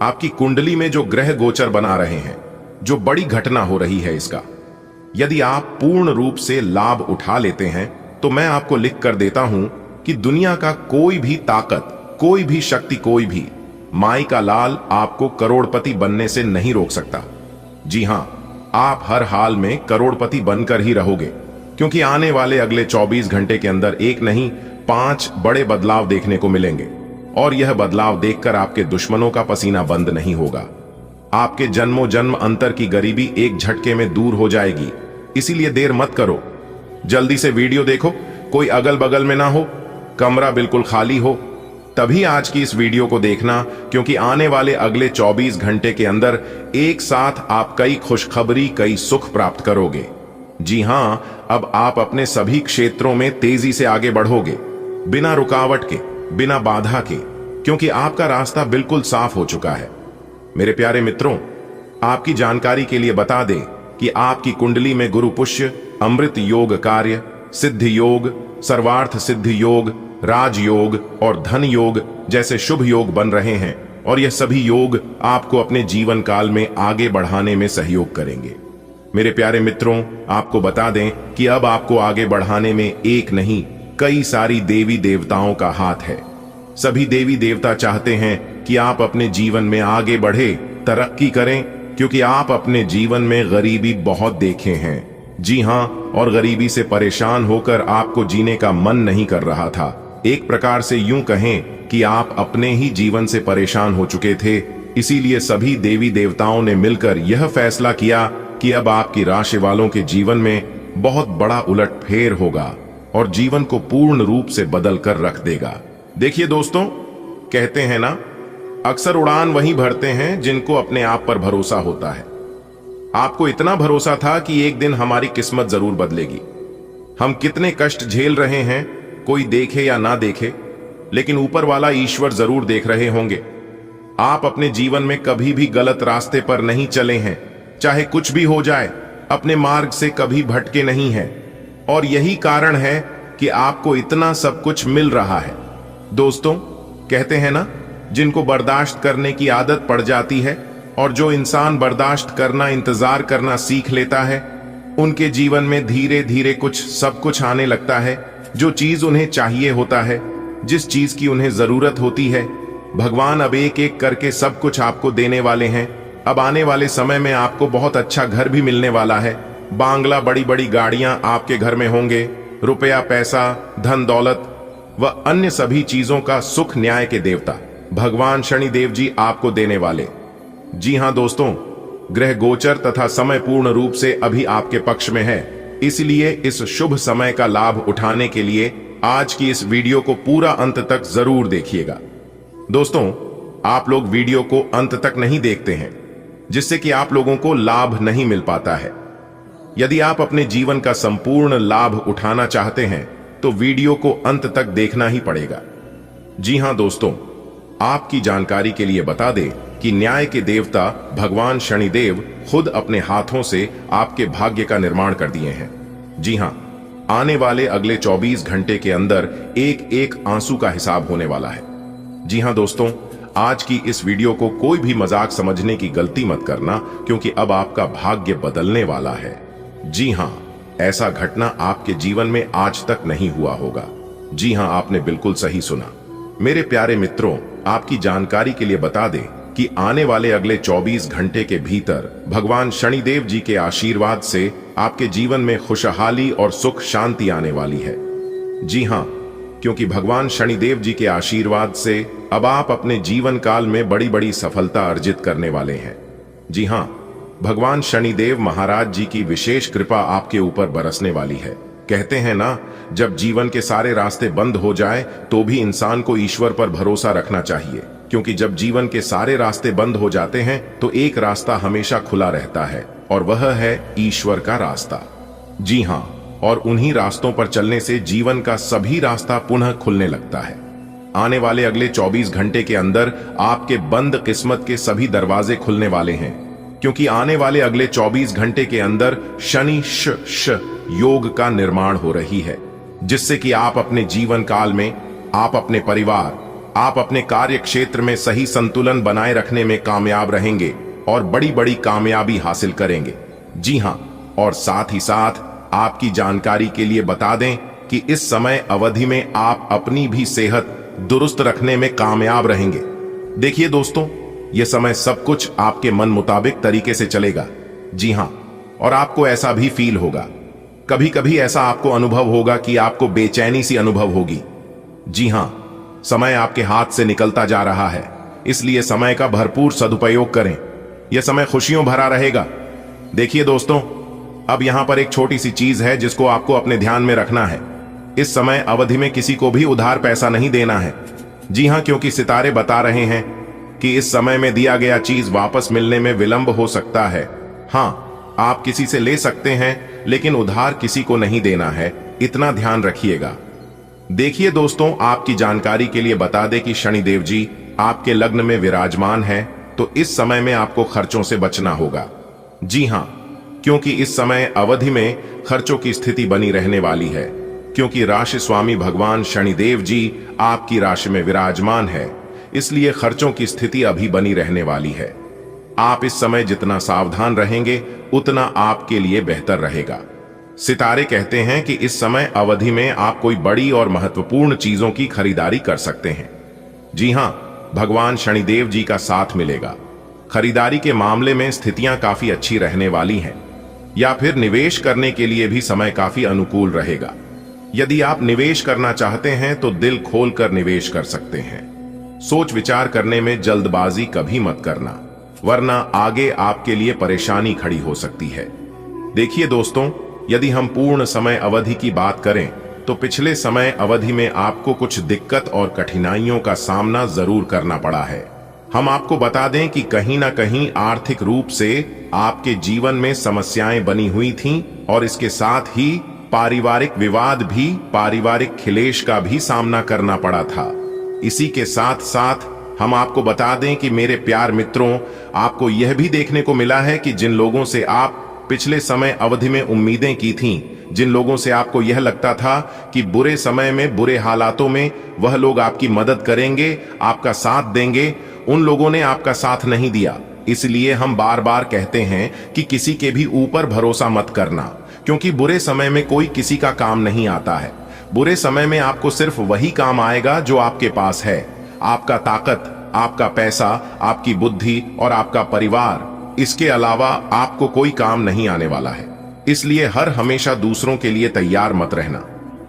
आपकी कुंडली में जो ग्रह गोचर बना रहे हैं, जो बड़ी घटना हो रही है इसका, यदि आप पूर्ण रूप से लाभ उठा लेते हैं तो मैं आपको लिख कर देता हूं कि दुनिया का कोई भी ताकत, कोई भी शक्ति, कोई भी माई का लाल आपको करोड़पति बनने से नहीं रोक सकता। जी हां, आप हर हाल में करोड़पति बनकर ही रहोगे, क्योंकि आने वाले अगले 24 घंटे के अंदर एक नहीं 5 बड़े बदलाव देखने को मिलेंगे। और यह बदलाव देखकर आपके दुश्मनों का पसीना बंद नहीं होगा। आपके जन्मों जन्म अंतर की गरीबी एक झटके में दूर हो जाएगी। इसीलिए देर मत करो, जल्दी से वीडियो देखो, कोई अगल बगल में ना हो, कमरा बिल्कुल खाली हो, तभी आज की इस वीडियो को देखना, क्योंकि आने वाले अगले 24 घंटे के अंदर एक साथ आप कई खुशखबरी, कई सुख प्राप्त करोगे। जी हां, अब आप अपने सभी क्षेत्रों में तेजी से आगे बढ़ोगे, बिना रुकावट के, बिना बाधा के, क्योंकि आपका रास्ता बिल्कुल साफ हो चुका है। मेरे प्यारे मित्रों, आपकी जानकारी के लिए बता दें कि आपकी कुंडली में गुरु पुष्य, अमृत योग कार्य, सिद्ध योग, सर्वार्थ सिद्ध योग, राजयोग और धन योग जैसे शुभ योग बन रहे हैं, और यह सभी योग आपको अपने जीवन काल में आगे बढ़ाने में सहयोग करेंगे। मेरे प्यारे मित्रों, आपको बता दें कि अब आपको आगे बढ़ाने में एक नहीं कई सारी देवी देवताओं का हाथ है। सभी देवी देवता चाहते हैं कि आप अपने जीवन में आगे बढ़े, तरक्की करें, क्योंकि आप अपने जीवन में गरीबी बहुत देखे हैं। जी हां, और गरीबी से परेशान होकर आपको जीने का मन नहीं कर रहा था। एक प्रकार से यूं कहें कि आप अपने ही जीवन से परेशान हो चुके थे। इसीलिए सभी देवी देवताओं ने मिलकर यह फैसला किया कि अब आपकी राशि वालों के जीवन में बहुत बड़ा उलटफेर होगा और जीवन को पूर्ण रूप से बदल कर रख देगा। देखिए दोस्तों, कहते हैं ना, अक्सर उड़ान वही भरते हैं जिनको अपने आप पर भरोसा होता है। आपको इतना भरोसा था कि एक दिन हमारी किस्मत जरूर बदलेगी। हम कितने कष्ट झेल रहे हैं, कोई देखे या ना देखे, लेकिन ऊपर वाला ईश्वर जरूर देख रहे होंगे। आप अपने जीवन में कभी भी गलत रास्ते पर नहीं चले हैं, चाहे कुछ भी हो जाए, अपने मार्ग से कभी भटके नहीं हैं, और यही कारण है कि आपको इतना सब कुछ मिल रहा है। दोस्तों, कहते हैं ना, जिनको बर्दाश्त करने की आदत पड़ जाती है और जो इंसान बर्दाश्त करना, इंतजार करना सीख लेता है, उनके जीवन में धीरे धीरे सब कुछ आने लगता है। जो चीज उन्हें चाहिए होता है, जिस चीज की उन्हें जरूरत होती है, भगवान अब एक एक करके सब कुछ आपको देने वाले हैं। अब आने वाले समय में आपको बहुत अच्छा घर भी मिलने वाला है। बांग्ला, बड़ी बड़ी गाड़ियां आपके घर में होंगे। रुपया, पैसा, धन दौलत व अन्य सभी चीजों का सुख न्याय के देवता भगवान शनिदेव जी आपको देने वाले। जी हां दोस्तों, ग्रह गोचर तथा समय पूर्ण रूप से अभी आपके पक्ष में है। इसलिए इस शुभ समय का लाभ उठाने के लिए आज की इस वीडियो को पूरा अंत तक जरूर देखिएगा। दोस्तों, आप लोग वीडियो को अंत तक नहीं देखते हैं, जिससे कि आप लोगों को लाभ नहीं मिल पाता है। यदि आप अपने जीवन का संपूर्ण लाभ उठाना चाहते हैं तो वीडियो को अंत तक देखना ही पड़ेगा। जी हां दोस्तों, आपकी जानकारी के लिए बता दें कि न्याय के देवता भगवान शनिदेव खुद अपने हाथों से आपके भाग्य का निर्माण कर दिए हैं। जी हां, आने वाले अगले 24 घंटे के अंदर एक एक आंसू का हिसाब होने वाला है। जी हां दोस्तों, आज की इस वीडियो को कोई भी मजाक समझने की गलती मत करना, क्योंकि अब आपका भाग्य बदलने वाला है। जी हां, ऐसा घटना आपके जीवन में आज तक नहीं हुआ होगा। जी हां, आपने बिल्कुल सही सुना। मेरे प्यारे मित्रों, आपकी जानकारी के लिए बता दें कि आने वाले अगले 24 घंटे के भीतर भगवान शनिदेव जी के आशीर्वाद से आपके जीवन में खुशहाली और सुख शांति आने वाली है। जी हां, क्योंकि भगवान शनिदेव जी के आशीर्वाद से अब आप अपने जीवन काल में बड़ी बड़ी सफलता अर्जित करने वाले हैं। जी हां, भगवान शनिदेव महाराज जी की विशेष कृपा आपके ऊपर बरसने वाली है। कहते हैं ना, जब जीवन के सारे रास्ते बंद हो जाए तो भी इंसान को ईश्वर पर भरोसा रखना चाहिए, क्योंकि जब जीवन के सारे रास्ते बंद हो जाते हैं तो एक रास्ता हमेशा खुला रहता है, और वह है ईश्वर का रास्ता। जी हां, और उन्हीं रास्तों पर चलने से जीवन का सभी रास्ता पुनः खुलने लगता है। आने वाले अगले 24 घंटे के अंदर आपके बंद किस्मत के सभी दरवाजे खुलने वाले हैं, क्योंकि आने वाले अगले 24 घंटे के अंदर शनि श योग का निर्माण हो रही है, जिससे कि आप अपने जीवन काल में, आप अपने परिवार, आप अपने कार्य क्षेत्र में सही संतुलन बनाए रखने में कामयाब रहेंगे और बड़ी बड़ी कामयाबी हासिल करेंगे। जी हां, और साथ ही साथ आपकी जानकारी के लिए बता दें कि इस समय अवधि में आप अपनी भी सेहत दुरुस्त रखने में कामयाब रहेंगे। देखिए दोस्तों, यह समय सब कुछ आपके मन मुताबिक तरीके से चलेगा। जी हां, और आपको ऐसा भी फील होगा, कभी कभी ऐसा आपको अनुभव होगा कि आपको बेचैनी सी अनुभव होगी। जी हां, समय आपके हाथ से निकलता जा रहा है, इसलिए समय का भरपूर सदुपयोग करें। यह समय खुशियों भरा रहेगा। देखिए दोस्तों, अब यहां पर एक छोटी सी चीज है जिसको आपको अपने ध्यान में रखना है। इस समय अवधि में किसी को भी उधार पैसा नहीं देना है। जी हां, क्योंकि सितारे बता रहे हैं कि इस समय में दिया गया चीज वापस मिलने में विलंब हो सकता है। हां, आप किसी से ले सकते हैं, लेकिन उधार किसी को नहीं देना है, इतना ध्यान रखिएगा। देखिए दोस्तों, आपकी जानकारी के लिए बता दें कि शनिदेव जी आपके लग्न में विराजमान है, तो इस समय में आपको खर्चों से बचना होगा। जी हां, क्योंकि इस समय अवधि में खर्चों की स्थिति बनी रहने वाली है, क्योंकि राशि स्वामी भगवान शनिदेव जी आपकी राशि में विराजमान है, इसलिए खर्चों की स्थिति अभी बनी रहने वाली है। आप इस समय जितना सावधान रहेंगे उतना आपके लिए बेहतर रहेगा। सितारे कहते हैं कि इस समय अवधि में आप कोई बड़ी और महत्वपूर्ण चीजों की खरीदारी कर सकते हैं। जी हां, भगवान शनिदेव जी का साथ मिलेगा। खरीदारी के मामले में स्थितियां काफी अच्छी रहने वाली हैं, या फिर निवेश करने के लिए भी समय काफी अनुकूल रहेगा। यदि आप निवेश करना चाहते हैं तो दिल खोलकर निवेश कर सकते हैं। सोच विचार करने में जल्दबाजी कभी मत करना, वरना आगे आपके लिए परेशानी खड़ी हो सकती है। देखिए दोस्तों, यदि हम पूर्ण समय अवधि की बात करें तो पिछले समय अवधि में आपको कुछ दिक्कत और कठिनाइयों का सामना जरूर करना पड़ा है। हम आपको बता दें कि कहीं ना कहीं आर्थिक रूप से आपके जीवन में समस्याएं बनी हुई थीं, और इसके साथ ही पारिवारिक विवाद भी, पारिवारिक खिलेश का भी सामना करना पड़ा था। इसी के साथ साथ हम आपको बता दें कि मेरे प्यार मित्रों, आपको यह भी देखने को मिला है कि जिन लोगों से आप पिछले समय अवधि में उम्मीदें की थीं, जिन लोगों से आपको यह लगता था कि बुरे समय में, बुरे हालातों में वह लोग आपकी मदद करेंगे, आपका साथ देंगे, उन लोगों ने आपका साथ नहीं दिया। इसलिए हम बार बार कहते हैं कि किसी के भी ऊपर भरोसा मत करना, क्योंकि बुरे समय में कोई किसी का काम नहीं आता है। बुरे समय में आपको सिर्फ वही काम आएगा जो आपके पास है। आपका ताकत, आपका पैसा, आपकी बुद्धि और आपका परिवार, इसके अलावा आपको कोई काम नहीं आने वाला है। इसलिए हर हमेशा दूसरों के लिए तैयार मत रहना,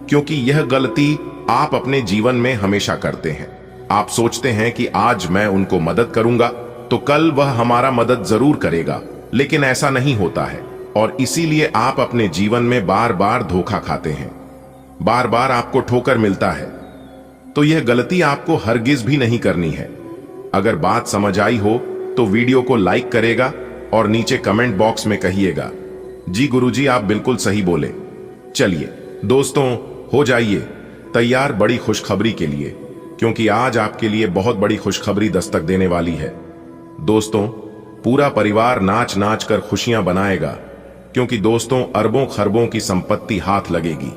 क्योंकि यह गलती आप अपने जीवन में हमेशा करते हैं। आप सोचते हैं कि आज मैं उनको मदद करूंगा तो कल वह हमारा मदद जरूर करेगा, लेकिन ऐसा नहीं होता है, और इसीलिए आप अपने जीवन में बार बार धोखा खाते हैं, बार बार आपको ठोकर मिलता है। तो यह गलती आपको हरगिज भी नहीं करनी है। अगर बात समझ आई हो तो वीडियो को लाइक करेगा और नीचे कमेंट बॉक्स में कहिएगा, जी गुरुजी आप बिल्कुल सही बोले। चलिए दोस्तों, हो जाइए तैयार बड़ी खुशखबरी के लिए, क्योंकि आज आपके लिए बहुत बड़ी खुशखबरी दस्तक देने वाली है। दोस्तों, पूरा परिवार नाच नाच कर खुशियां बनाएगा, क्योंकि दोस्तों अरबों खरबों की संपत्ति हाथ लगेगी।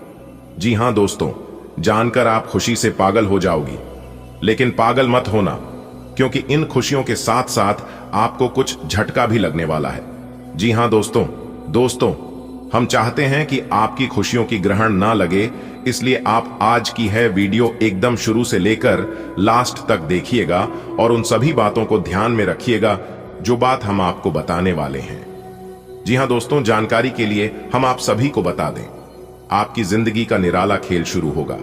जी हां दोस्तों, जानकर आप खुशी से पागल हो जाओगी, लेकिन पागल मत होना, क्योंकि इन खुशियों के साथ साथ आपको कुछ झटका भी लगने वाला है। जी हां दोस्तों, हम चाहते हैं कि आपकी खुशियों की ग्रहण ना लगे, इसलिए आप आज की है वीडियो एकदम शुरू से लेकर लास्ट तक देखिएगा और उन सभी बातों को ध्यान में रखिएगा जो बात हम आपको बताने वाले हैं। जी हां दोस्तों, जानकारी के लिए हम आप सभी को बता दें, आपकी जिंदगी का निराला खेल शुरू होगा।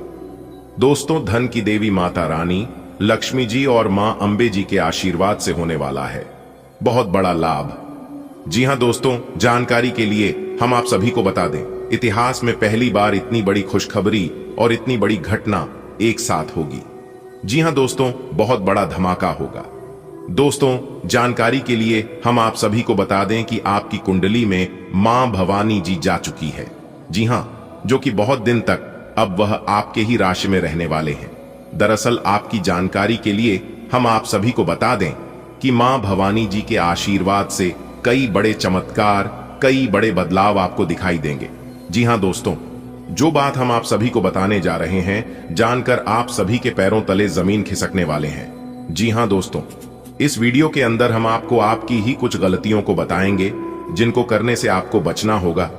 दोस्तों, धन की देवी माता रानी लक्ष्मी जी और मां अंबे जी के आशीर्वाद से होने वाला है बहुत बड़ा लाभ। जी हां दोस्तों, जानकारी के लिए हम आप सभी को बता दें, इतिहास में पहली बार इतनी बड़ी खुशखबरी और इतनी बड़ी घटना एक साथ होगी। जी हां दोस्तों, बहुत बड़ा धमाका होगा। दोस्तों, जानकारी के लिए हम आप सभी को बता दें कि आपकी कुंडली में मां भवानी जी जा चुकी है। जी हां, जो कि बहुत दिन तक अब वह आपके ही राशि में रहने वाले हैं। दरअसल आपकी जानकारी के लिए हम आप सभी को बता दें कि मां भवानी जी के आशीर्वाद से कई बड़े चमत्कार, कई बड़े बदलाव आपको दिखाई देंगे। जी हां दोस्तों, जो बात हम आप सभी को बताने जा रहे हैं, जानकर आप सभी के पैरों तले जमीन खिसकने वाले हैं। जी हां दोस्तों, इस वीडियो के अंदर हम आपको आपकी ही कुछ गलतियों को बताएंगे, जिनको करने से आपको बचना होगा,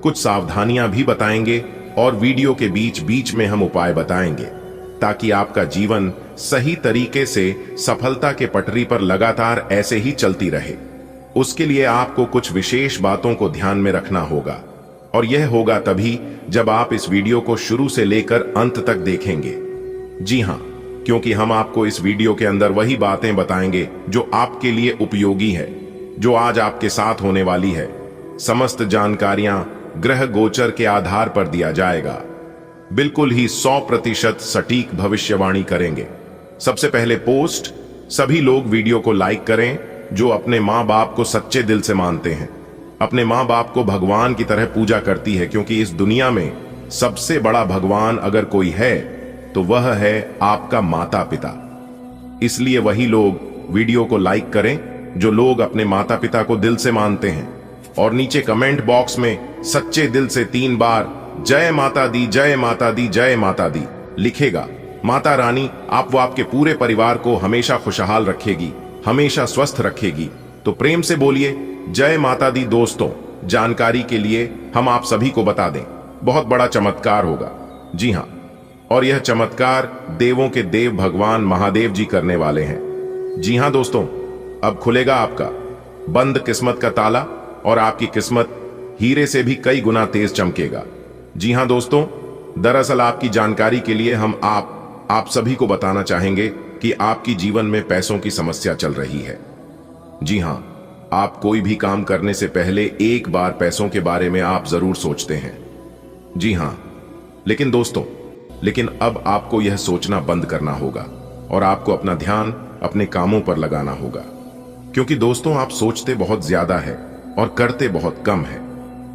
कुछ सावधानियां भी बताएंगे और वीडियो के बीच बीच में हम उपाय बताएंगे ताकि आपका जीवन सही तरीके से सफलता के पटरी पर लगातार ऐसे ही चलती रहे। उसके लिए आपको कुछ विशेष बातों को ध्यान में रखना होगा और यह होगा तभी जब आप इस वीडियो को शुरू से लेकर अंत तक देखेंगे। जी हां, क्योंकि हम आपको इस वीडियो के अंदर वही बातें बताएंगे जो आपके लिए उपयोगी है, जो आज आपके साथ होने वाली है। समस्त जानकारियां ग्रह गोचर के आधार पर दिया जाएगा। बिल्कुल ही 100% सटीक भविष्यवाणी करेंगे। सबसे पहले पोस्ट, सभी लोग वीडियो को लाइक करें जो अपने माँ बाप को सच्चे दिल से मानते हैं, अपने माँ बाप को भगवान की तरह पूजा करती है, क्योंकि इस दुनिया में सबसे बड़ा भगवान अगर कोई है तो वह है आपका माता पिता। इसलिए वही लोग वीडियो को लाइक करें जो लोग अपने माता पिता को दिल से मानते हैं, और नीचे कमेंट बॉक्स में सच्चे दिल से 3 बार जय माता दी, जय माता दी, जय माता दी लिखेगा। माता रानी आप व आपके पूरे परिवार को हमेशा खुशहाल रखेगी, हमेशा स्वस्थ रखेगी। तो प्रेम से बोलिए जय माता दी। दोस्तों, जानकारी के लिए हम आप सभी को बता दें, बहुत बड़ा चमत्कार होगा। जी हां, और यह चमत्कार देवों के देव भगवान महादेव जी करने वाले हैं। जी हां दोस्तों, अब खुलेगा आपका बंद किस्मत का ताला और आपकी किस्मत हीरे से भी कई गुना तेज चमकेगा। जी हां दोस्तों, दरअसल आपकी जानकारी के लिए हम आप सभी को बताना चाहेंगे कि आपकी जीवन में पैसों की समस्या चल रही है। जी हां, आप कोई भी काम करने से पहले एक बार पैसों के बारे में आप जरूर सोचते हैं। जी हां, लेकिन अब आपको यह सोचना बंद करना होगा और आपको अपना ध्यान अपने कामों पर लगाना होगा, क्योंकि दोस्तों आप सोचते बहुत ज्यादा है और करते बहुत कम है।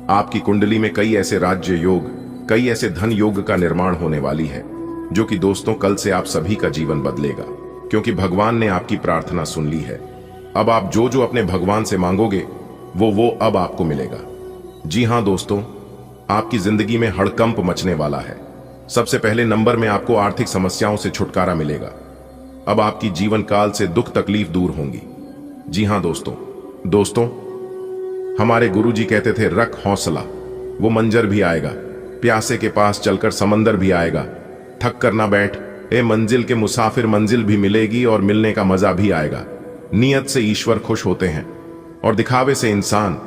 आपकी कुंडली में कई ऐसे राज्य योग, कई ऐसे धन योग का निर्माण होने वाली है, जो कि दोस्तों कल से आप सभी का जीवन बदलेगा, क्योंकि भगवान ने आपकी प्रार्थना सुन ली है। अब आप जो जो अपने भगवान से मांगोगे वो अब आपको मिलेगा। जी हां दोस्तों, आपकी जिंदगी में हड़कंप मचने वाला है। सबसे पहले नंबर में आपको आर्थिक समस्याओं से छुटकारा मिलेगा। अब आपकी जीवन काल से दुख तकलीफ दूर होंगी। जी हां दोस्तों, हमारे गुरुजी कहते थे रख हौसला, वो मंजर भी आएगा, प्यासे के पास चलकर समंदर भी आएगा। थक कर ना बैठ, ए मंजिल के मुसाफिर, मंजिल भी मिलेगी और मिलने का मजा भी आएगा। नियत से ईश्वर खुश होते हैं और दिखावे से इंसान।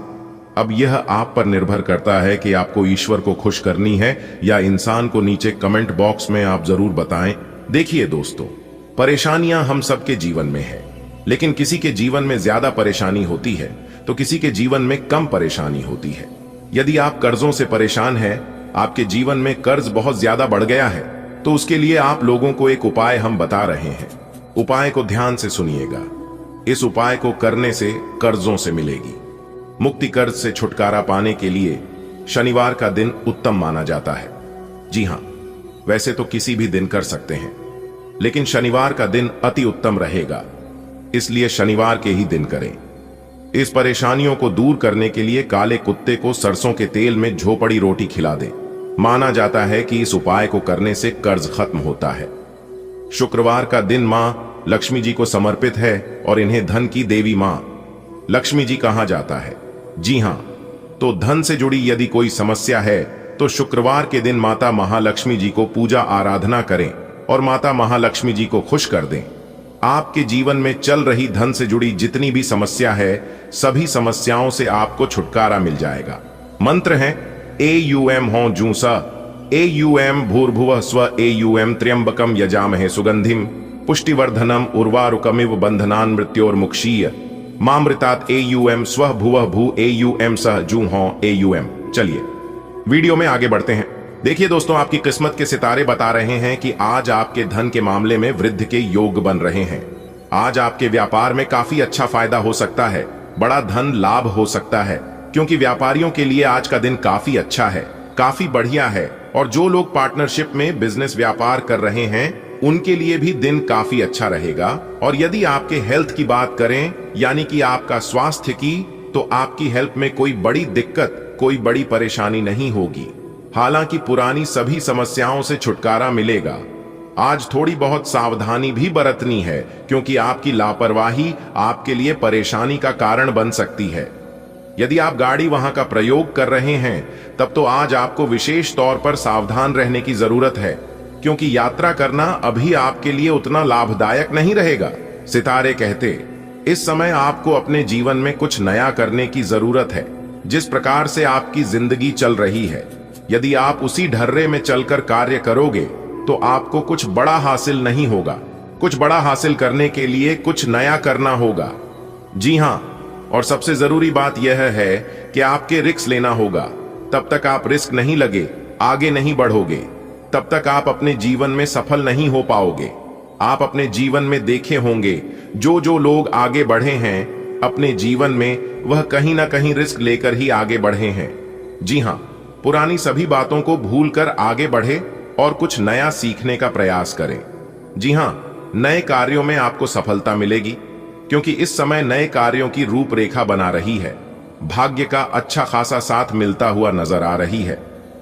अब यह आप पर निर्भर करता है कि आपको ईश्वर को खुश करनी है या इंसान को। नीचे कमेंट बॉक्स में आप जरूर बताएं। देखिए दोस्तों, परेशानियां हम सबके जीवन में है, लेकिन किसी के जीवन में ज्यादा परेशानी होती है तो किसी के जीवन में कम परेशानी होती है। यदि आप कर्जों से परेशान हैं, आपके जीवन में कर्ज बहुत ज्यादा बढ़ गया है, तो उसके लिए आप लोगों को एक उपाय हम बता रहे हैं। उपाय को ध्यान से सुनिएगा। इस उपाय को करने से कर्जों से मिलेगी मुक्ति। कर्ज से छुटकारा पाने के लिए शनिवार का दिन उत्तम माना जाता है। जी हां, वैसे तो किसी भी दिन कर सकते हैं, लेकिन शनिवार का दिन अति उत्तम रहेगा, इसलिए शनिवार के ही दिन करें। इस परेशानियों को दूर करने के लिए काले कुत्ते को सरसों के तेल में झोपड़ी रोटी खिला दें। माना जाता है कि इस उपाय को करने से कर्ज खत्म होता है। शुक्रवार का दिन मां लक्ष्मी जी को समर्पित है और इन्हें धन की देवी मां लक्ष्मी जी कहा जाता है। जी हां, तो धन से जुड़ी यदि कोई समस्या है तो शुक्रवार के दिन माता महालक्ष्मी जी को पूजा आराधना करें और माता महालक्ष्मी जी को खुश कर दें। आपके जीवन में चल रही धन से जुड़ी जितनी भी समस्या है, सभी समस्याओं से आपको छुटकारा मिल जाएगा। मंत्र है AUM हो जूसा, AUM भूर्भुवः स्व, AUM त्र्यंबकम यजामहे सुगंधिम पुष्टिवर्धनम उर्वारुकमिव बंधनान मृत्योर्मुक्षीय मामृतात् AUM स्व भुवः भू AUM सह जू हो AUM। चलिए वीडियो में आगे बढ़ते हैं। देखिए दोस्तों, आपकी किस्मत के सितारे बता रहे हैं कि आज आपके धन के मामले में वृद्धि के योग बन रहे हैं। आज आपके व्यापार में काफी अच्छा फायदा हो सकता है, बड़ा धन लाभ हो सकता है, क्योंकि व्यापारियों के लिए आज का दिन काफी अच्छा है, काफी बढ़िया है। और जो लोग पार्टनरशिप में बिजनेस व्यापार कर रहे हैं, उनके लिए भी दिन काफी अच्छा रहेगा। और यदि आपके हेल्थ की बात करें, यानी कि आपका स्वास्थ्य की, तो आपकी हेल्थ में कोई बड़ी दिक्कत, कोई बड़ी परेशानी नहीं होगी। हालांकि पुरानी सभी समस्याओं से छुटकारा मिलेगा। आज थोड़ी बहुत सावधानी भी बरतनी है, क्योंकि आपकी लापरवाही आपके लिए परेशानी का कारण बन सकती है। यदि आप गाड़ी वहां का प्रयोग कर रहे हैं तब तो आज आपको विशेष तौर पर सावधान रहने की जरूरत है, क्योंकि यात्रा करना अभी आपके लिए उतना लाभदायक नहीं रहेगा। सितारे कहते, इस समय आपको अपने जीवन में कुछ नया करने की जरूरत है। जिस प्रकार से आपकी जिंदगी चल रही है, यदि आप उसी ढर्रे में चलकर कार्य करोगे तो आपको कुछ बड़ा हासिल नहीं होगा। कुछ बड़ा हासिल करने के लिए कुछ नया करना होगा। जी हां, और सबसे जरूरी बात यह है कि आपके रिस्क लेना होगा। तब तक आप रिस्क नहीं लगे, आगे नहीं बढ़ोगे। तब तक आप अपने जीवन में सफल नहीं हो पाओगे। आप अपने जीवन में देखे होंगे जो लोग आगे बढ़े हैं अपने जीवन में, वह कहीं ना कहीं रिस्क लेकर ही आगे बढ़े हैं। जी हां, पुरानी सभी बातों को भूलकर आगे बढ़े और कुछ नया सीखने का प्रयास करें। जी हां, नए कार्यों में आपको सफलता मिलेगी, क्योंकि इस समय नए कार्यों की रूपरेखा बना रही है। भाग्य का अच्छा खासा साथ मिलता हुआ नजर आ रही है।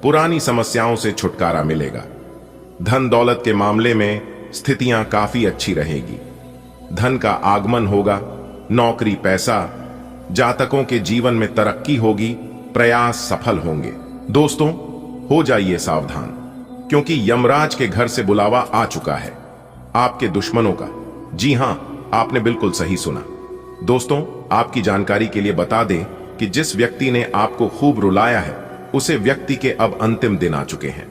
पुरानी समस्याओं से छुटकारा मिलेगा। धन दौलत के मामले में स्थितियां काफी अच्छी रहेगी। धन का आगमन होगा, नौकरी पैसा, जातकों के जीवन में तरक्की होगी, प्रयास सफल होंगे। दोस्तों, हो जाइए सावधान, क्योंकि यमराज के घर से बुलावा आ चुका है, आपके दुश्मनों का। जी हां, आपने बिल्कुल सही सुना। दोस्तों, आपकी जानकारी के लिए बता दें कि जिस व्यक्ति ने आपको खूब रुलाया है, उसे व्यक्ति के अब अंतिम दिन आ चुके हैं।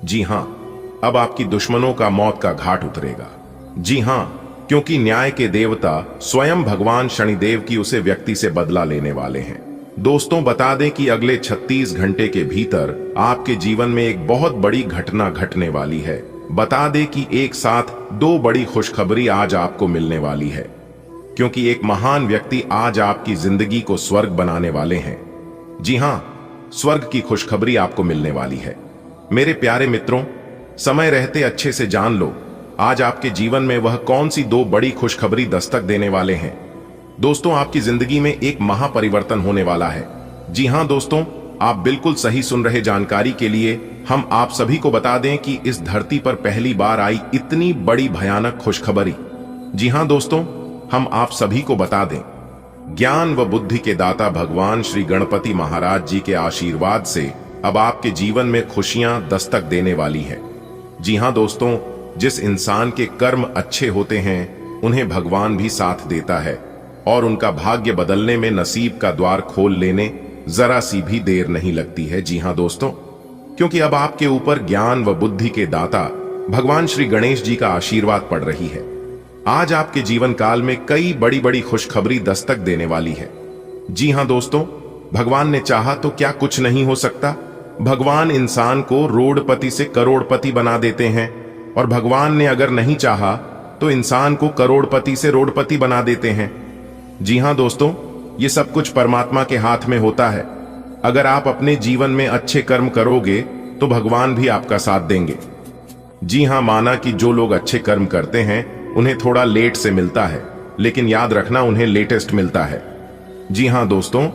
जी हां, अब आपकी दुश्मनों का मौत का घाट उतरेगा। जी हां, क्योंकि न्याय के देवता स्वयं भगवान शनिदेव की उसे व्यक्ति से बदला लेने वाले हैं। दोस्तों, बता दें कि अगले 36 घंटे के भीतर आपके जीवन में एक बहुत बड़ी घटना घटने वाली है। बता दें कि एक साथ 2 बड़ी खुशखबरी आज आपको मिलने वाली है, क्योंकि एक महान व्यक्ति आज आपकी जिंदगी को स्वर्ग बनाने वाले हैं। जी हां, स्वर्ग की खुशखबरी आपको मिलने वाली है। मेरे प्यारे मित्रों, समय रहते अच्छे से जान लो आज आपके जीवन में वह कौन सी 2 बड़ी खुशखबरी दस्तक देने वाले हैं। दोस्तों, आपकी जिंदगी में एक महापरिवर्तन होने वाला है। जी हां दोस्तों, आप बिल्कुल सही सुन रहे। जानकारी के लिए हम आप सभी को बता दें कि इस धरती पर पहली बार आई इतनी बड़ी भयानक खुशखबरी। जी हां दोस्तों, हम आप सभी को बता दें, ज्ञान व बुद्धि के दाता भगवान श्री गणपति महाराज जी के आशीर्वाद से अब आपके जीवन में खुशियां दस्तक देने वाली है। जी हां दोस्तों, जिस इंसान के कर्म अच्छे होते हैं उन्हें भगवान भी साथ देता है और उनका भाग्य बदलने में नसीब का द्वार खोल लेने जरा सी भी देर नहीं लगती है। जी हां दोस्तों, क्योंकि अब आपके ऊपर ज्ञान व बुद्धि के दाता भगवान श्री गणेश जी का आशीर्वाद पड़ रही है। आज आपके जीवन काल में कई बड़ी बड़ी खुशखबरी दस्तक देने वाली है। जी हां दोस्तों, भगवान ने चाहा तो क्या कुछ नहीं हो सकता। भगवान इंसान को रोडपति से करोड़पति बना देते हैं, और भगवान ने अगर नहीं चाहा तो इंसान को करोड़पति से रोडपति बना देते हैं। जी हां दोस्तों, ये सब कुछ परमात्मा के हाथ में होता है। अगर आप अपने जीवन में अच्छे कर्म करोगे तो भगवान भी आपका साथ देंगे। जी हां, माना कि जो लोग अच्छे कर्म करते हैं उन्हें थोड़ा लेट से मिलता है, लेकिन याद रखना उन्हें लेटेस्ट मिलता है। जी हां दोस्तों,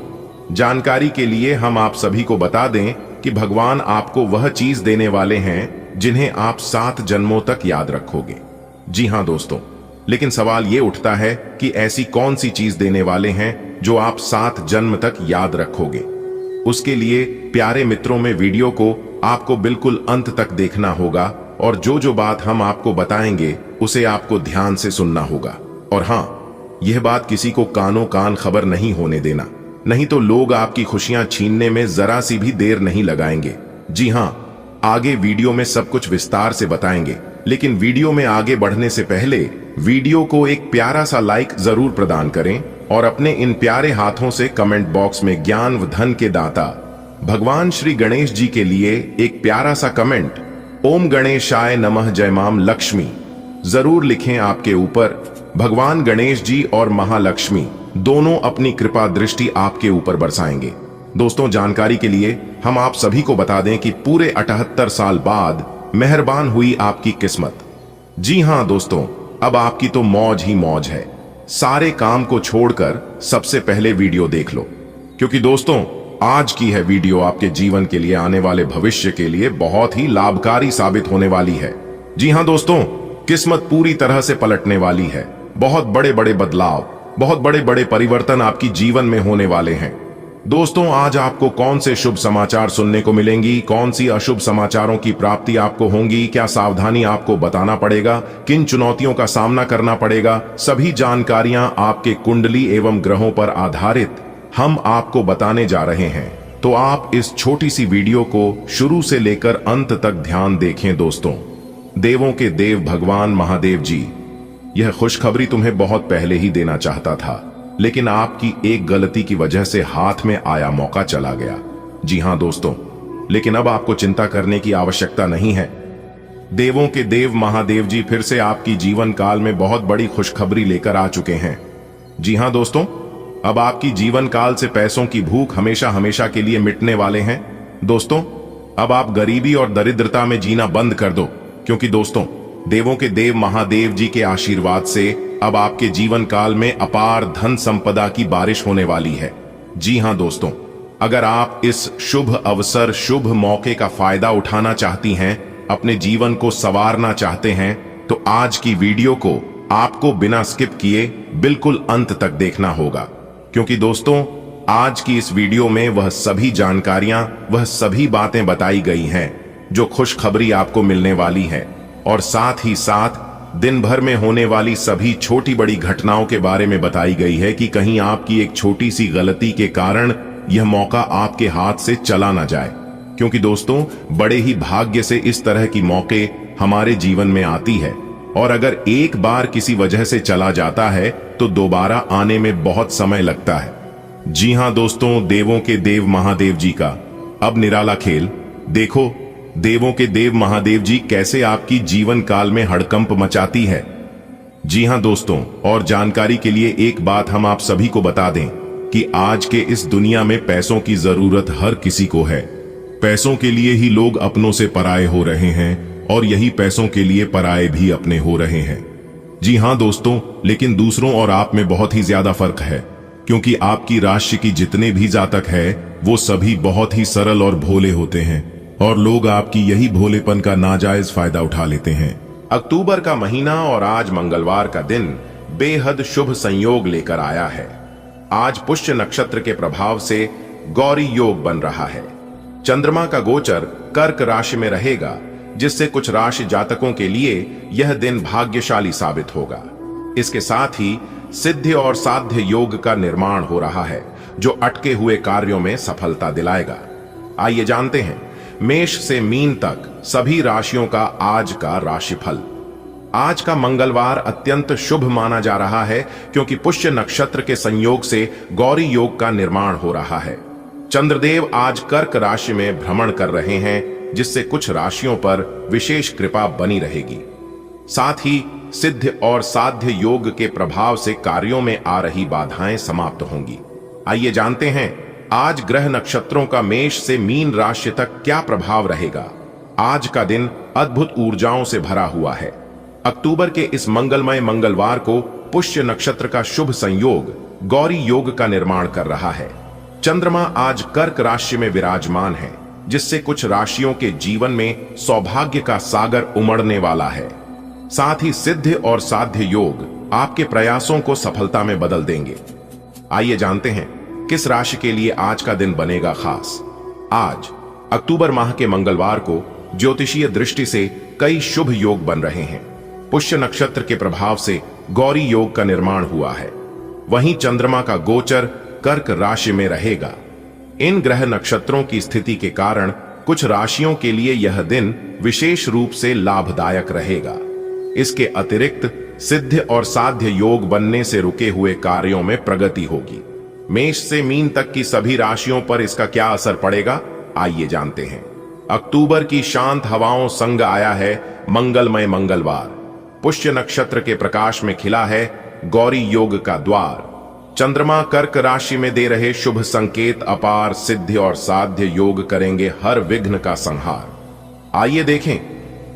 जानकारी के लिए हम आप सभी को बता दें कि भगवान आपको वह चीज देने वाले हैं जिन्हें आप 7 जन्मों तक याद रखोगे। जी हां दोस्तों, लेकिन सवाल यह उठता है कि ऐसी कौन सी चीज देने वाले हैं जो आप 7 जन्म तक याद रखोगे। उसके लिए प्यारे मित्रों में वीडियो को आपको बिल्कुल अंत तक देखना होगा, और जो बात हम आपको बताएंगे उसे आपको ध्यान से सुनना होगा। और हां, यह बात किसी को कानों कान खबर नहीं होने देना, नहीं तो लोग आपकी खुशियां छीनने में जरा सी भी देर नहीं लगाएंगे। जी हां, आगे वीडियो में सब कुछ विस्तार से बताएंगे, लेकिन वीडियो में आगे बढ़ने से पहले वीडियो को एक प्यारा सा लाइक जरूर प्रदान करें और अपने इन प्यारे हाथों से कमेंट बॉक्स में ज्ञान व धन के दाता भगवान श्री गणेश जी के लिए एक प्यारा सा कमेंट ओम गणेशाय नमः जय माम लक्ष्मी जरूर लिखें। आपके ऊपर भगवान गणेश जी और महालक्ष्मी दोनों अपनी कृपा दृष्टि आपके ऊपर बरसाएंगे। दोस्तों, जानकारी के लिए हम आप सभी को बता दें कि पूरे 78 साल बाद मेहरबान हुई आपकी किस्मत। जी हां दोस्तों, अब आपकी तो मौज ही मौज है। सारे काम को छोड़कर सबसे पहले वीडियो देख लो, क्योंकि दोस्तों आज की है वीडियो आपके जीवन के लिए, आने वाले भविष्य के लिए बहुत ही लाभकारी साबित होने वाली है। जी हां दोस्तों, किस्मत पूरी तरह से पलटने वाली है। बहुत बड़े बड़े बदलाव, बहुत बड़े बड़े परिवर्तन आपकी जीवन में होने वाले हैं। दोस्तों, आज आपको कौन से शुभ समाचार सुनने को मिलेंगी, कौन सी अशुभ समाचारों की प्राप्ति आपको होंगी, क्या सावधानी आपको बताना पड़ेगा, किन चुनौतियों का सामना करना पड़ेगा, सभी जानकारियां आपके कुंडली एवं ग्रहों पर आधारित हम आपको बताने जा रहे हैं। तो आप इस छोटी सी वीडियो को शुरू से लेकर अंत तक ध्यान देखें। दोस्तों, देवों के देव भगवान महादेव जी, यह खुशखबरी तुम्हें बहुत पहले ही देना चाहता था, लेकिन आपकी एक गलती की वजह से हाथ में आया मौका चला गया। जी हां दोस्तों, लेकिन अब आपको चिंता करने की आवश्यकता नहीं है। देवों के देव महादेव जी फिर से आपकी जीवन काल में बहुत बड़ी खुशखबरी लेकर आ चुके हैं। जी हां दोस्तों, अब आपकी जीवन काल से पैसों की भूख हमेशा हमेशा के लिए मिटने वाले हैं। दोस्तों, अब आप गरीबी और दरिद्रता में जीना बंद कर दो, क्योंकि दोस्तों, देवों के देव महादेव जी के आशीर्वाद से अब आपके जीवन काल में अपार धन संपदा की बारिश होने वाली है। जी हां दोस्तों, अगर आप इस शुभ अवसर, शुभ मौके का फायदा उठाना चाहती हैं, अपने जीवन को संवारना चाहते हैं, तो आज की वीडियो को आपको बिना स्किप किए बिल्कुल अंत तक देखना होगा, क्योंकि दोस्तों, आज की इस वीडियो में वह सभी जानकारियां, वह सभी बातें बताई गई हैं जो खुशखबरी आपको मिलने वाली है, और साथ ही साथ दिन भर में होने वाली सभी छोटी बड़ी घटनाओं के बारे में बताई गई है कि कहीं आपकी एक छोटी सी गलती के कारण यह मौका आपके हाथ से चला ना जाए। क्योंकि दोस्तों, बड़े ही भाग्य से इस तरह की मौके हमारे जीवन में आती है, और अगर एक बार किसी वजह से चला जाता है तो दोबारा आने में बहुत समय लगता है। जी हां दोस्तों, देवों के देव महादेव जी का अब निराला खेल देखो। देवों के देव महादेव जी कैसे आपकी जीवन काल में हड़कंप मचाती है। जी हां दोस्तों, और जानकारी के लिए एक बात हम आप सभी को बता दें कि आज के इस दुनिया में पैसों की जरूरत हर किसी को है। पैसों के लिए ही लोग अपनों से पराये हो रहे हैं, और यही पैसों के लिए पराये भी अपने हो रहे हैं। जी हां दोस्तों, लेकिन दूसरों और आप में बहुत ही ज्यादा फर्क है, क्योंकि आपकी राशि की जितने भी जातक है वो सभी बहुत ही सरल और भोले होते हैं, और लोग आपकी यही भोलेपन का नाजायज फायदा उठा लेते हैं। अक्टूबर का महीना और आज मंगलवार का दिन बेहद शुभ संयोग लेकर आया है। आज पुष्य नक्षत्र के प्रभाव से गौरी योग बन रहा है। चंद्रमा का गोचर कर्क राशि में रहेगा, जिससे कुछ राशि जातकों के लिए यह दिन भाग्यशाली साबित होगा। इसके साथ ही सिद्धि और साध्य योग का निर्माण हो रहा है, जो अटके हुए कार्यों में सफलता दिलाएगा। आइए जानते हैं मेष से मीन तक सभी राशियों का आज का राशिफल। आज का मंगलवार अत्यंत शुभ माना जा रहा है, क्योंकि पुष्य नक्षत्र के संयोग से गौरी योग का निर्माण हो रहा है। चंद्रदेव आज कर्क राशि में भ्रमण कर रहे हैं, जिससे कुछ राशियों पर विशेष कृपा बनी रहेगी। साथ ही सिद्ध और साध्य योग के प्रभाव से कार्यों में आ रही बाधाएं समाप्त होंगी। आइए जानते हैं आज ग्रह नक्षत्रों का मेष से मीन राशि तक क्या प्रभाव रहेगा। आज का दिन अद्भुत ऊर्जाओं से भरा हुआ है। अक्टूबर के इस मंगलमय मंगलवार को पुष्य नक्षत्र का शुभ संयोग गौरी योग का निर्माण कर रहा है। चंद्रमा आज कर्क राशि में विराजमान है, जिससे कुछ राशियों के जीवन में सौभाग्य का सागर उमड़ने वाला है। साथ ही सिद्ध और साध्य योग आपके प्रयासों को सफलता में बदल देंगे। आइए जानते हैं किस राशि के लिए आज का दिन बनेगा खास। आज अक्टूबर माह के मंगलवार को ज्योतिषीय दृष्टि से कई शुभ योग बन रहे हैं। पुष्य नक्षत्र के प्रभाव से गौरी योग का निर्माण हुआ है। वहीं चंद्रमा का गोचर कर्क राशि में रहेगा। इन ग्रह नक्षत्रों की स्थिति के कारण कुछ राशियों के लिए यह दिन विशेष रूप से लाभदायक रहेगा। इसके अतिरिक्त सिद्ध और साध्य योग बनने से रुके हुए कार्यों में प्रगति होगी। मेष से मीन तक की सभी राशियों पर इसका क्या असर पड़ेगा, आइए जानते हैं। अक्टूबर की शांत हवाओं संग आया है मंगलमय मंगलवार। पुष्य नक्षत्र के प्रकाश में खिला है गौरी योग का द्वार। चंद्रमा कर्क राशि में दे रहे शुभ संकेत अपार सिद्धि और साध्य योग करेंगे हर विघ्न का संहार। आइए देखें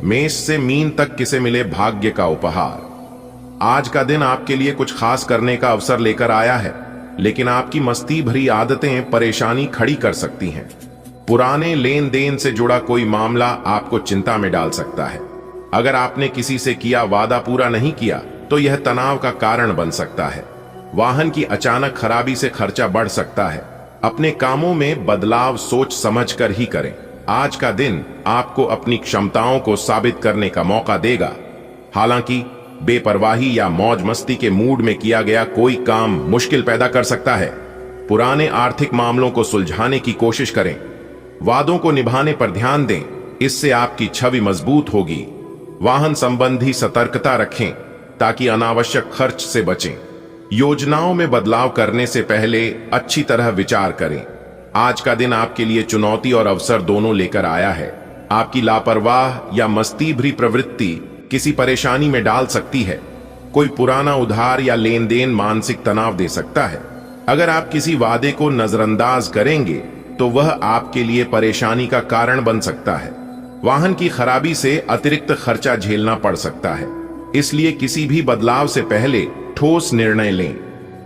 मेष से मीन तक किसे मिले भाग्य का उपहार। आज का दिन आपके लिए कुछ खास करने का अवसर लेकर आया है, लेकिन आपकी मस्ती भरी आदतें परेशानी खड़ी कर सकती हैं। पुराने लेन देन से जुड़ा कोई मामला आपको चिंता में डाल सकता है। अगर आपने किसी से किया वादा पूरा नहीं किया तो यह तनाव का कारण बन सकता है। वाहन की अचानक खराबी से खर्चा बढ़ सकता है। अपने कामों में बदलाव सोच समझकर ही करें। आज का दिन आपको अपनी क्षमताओं को साबित करने का मौका देगा। हालांकि बेपरवाही या मौज मस्ती के मूड में किया गया कोई काम मुश्किल पैदा कर सकता है। पुराने आर्थिक मामलों को सुलझाने की कोशिश करें। वादों को निभाने पर ध्यान दें, इससे आपकी छवि मजबूत होगी। वाहन संबंधी सतर्कता रखें ताकि अनावश्यक खर्च से बचें। योजनाओं में बदलाव करने से पहले अच्छी तरह विचार करें। आज का दिन आपके लिए चुनौती और अवसर दोनों लेकर आया है। आपकी लापरवाह या मस्ती भरी प्रवृत्ति किसी परेशानी में डाल सकती है। कोई पुराना उधार या लेन देन मानसिक तनाव दे सकता है। अगर आप किसी वादे को नजरअंदाज करेंगे तो वह आपके लिए परेशानी का कारण बन सकता है। वाहन की खराबी से अतिरिक्त खर्चा झेलना पड़ सकता है, इसलिए किसी भी बदलाव से पहले ठोस निर्णय लें।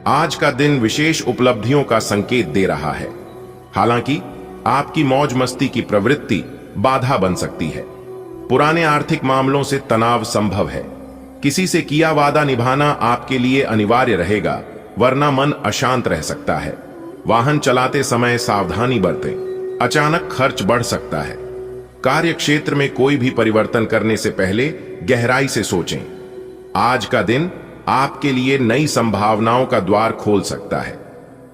आज का दिन विशेष उपलब्धियों का संकेत दे रहा है। हालांकि आपकी मौज मस्ती की प्रवृत्ति बाधा बन सकती है। पुराने आर्थिक मामलों से तनाव संभव है। किसी से किया वादा निभाना आपके लिए अनिवार्य रहेगा, वरना मन अशांत रह सकता है। वाहन चलाते समय सावधानी बरतें, अचानक खर्च बढ़ सकता है। कार्य क्षेत्र में कोई भी परिवर्तन करने से पहले गहराई से सोचें। आज का दिन आपके लिए नई संभावनाओं का द्वार खोल सकता है,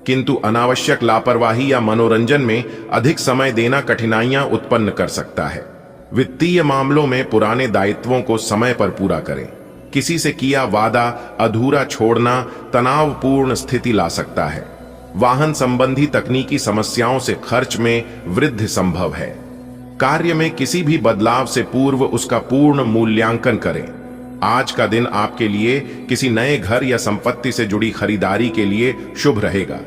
किंतु अनावश्यक लापरवाही या मनोरंजन में अधिक समय देना कठिनाइयां उत्पन्न कर सकता है। वित्तीय मामलों में पुराने दायित्वों को समय पर पूरा करें। किसी से किया वादा अधूरा छोड़ना तनावपूर्ण स्थिति ला सकता है। वाहन संबंधी तकनीकी समस्याओं से खर्च में वृद्धि संभव है। कार्य में किसी भी बदलाव से पूर्व उसका पूर्ण मूल्यांकन करें। आज का दिन आपके लिए किसी नए घर या संपत्ति से जुड़ी खरीदारी के लिए शुभ रहेगा।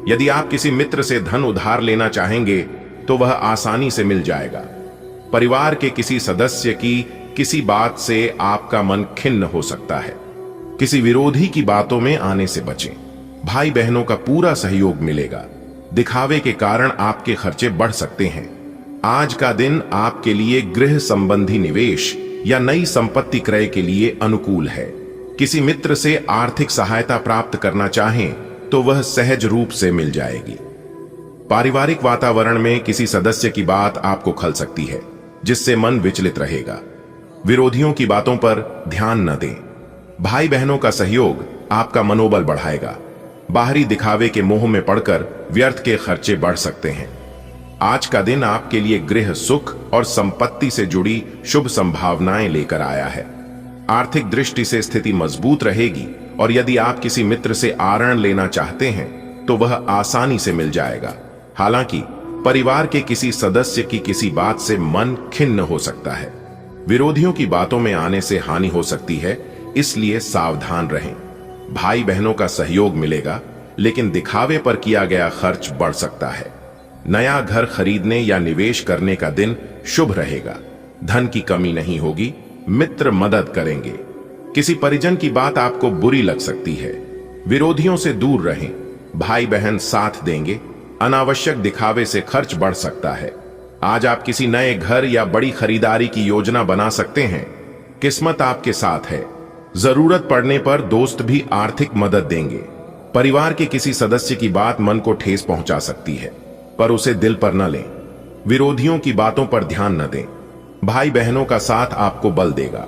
यदि आप किसी मित्र से धन उधार लेना चाहेंगे तो वह आसानी से मिल जाएगा। परिवार के किसी सदस्य की किसी बात से आपका मन खिन्न हो सकता है। किसी विरोधी की बातों में आने से बचें। भाई बहनों का पूरा सहयोग मिलेगा। दिखावे के कारण आपके खर्चे बढ़ सकते हैं। आज का दिन आपके लिए गृह संबंधी निवेश या नई संपत्ति क्रय के लिए अनुकूल है। किसी मित्र से आर्थिक सहायता प्राप्त करना चाहें तो वह सहज रूप से मिल जाएगी। पारिवारिक वातावरण में किसी सदस्य की बात आपको खल सकती है, जिससे मन विचलित रहेगा। विरोधियों की बातों पर ध्यान न दें। भाई बहनों का सहयोग आपका मनोबल बढ़ाएगा। बाहरी दिखावे के मोह में पड़कर व्यर्थ के खर्चे बढ़ सकते हैं। आज का दिन आपके लिए गृह सुख और संपत्ति से जुड़ी शुभ संभावनाएं लेकर आया है। आर्थिक दृष्टि से स्थिति मजबूत रहेगी और यदि आप किसी मित्र से आरण लेना चाहते हैं तो वह आसानी से मिल जाएगा। हालांकि परिवार के किसी सदस्य की किसी बात से मन खिन्न हो सकता है। विरोधियों की बातों में आने से हानि हो सकती है, इसलिए सावधान रहें। भाई बहनों का सहयोग मिलेगा, लेकिन दिखावे पर किया गया खर्च बढ़ सकता है। नया घर खरीदने या निवेश करने का दिन शुभ रहेगा। धन की कमी नहीं होगी, मित्र मदद करेंगे। किसी परिजन की बात आपको बुरी लग सकती है। विरोधियों से दूर रहें। भाई बहन साथ देंगे। अनावश्यक दिखावे से खर्च बढ़ सकता है। आज आप किसी नए घर या बड़ी खरीदारी की योजना बना सकते हैं। किस्मत आपके साथ है। जरूरत पड़ने पर दोस्त भी आर्थिक मदद देंगे। परिवार के किसी सदस्य की बात मन को ठेस पहुंचा सकती है, पर उसे दिल पर न लें। विरोधियों की बातों पर ध्यान न दें। भाई बहनों का साथ आपको बल देगा।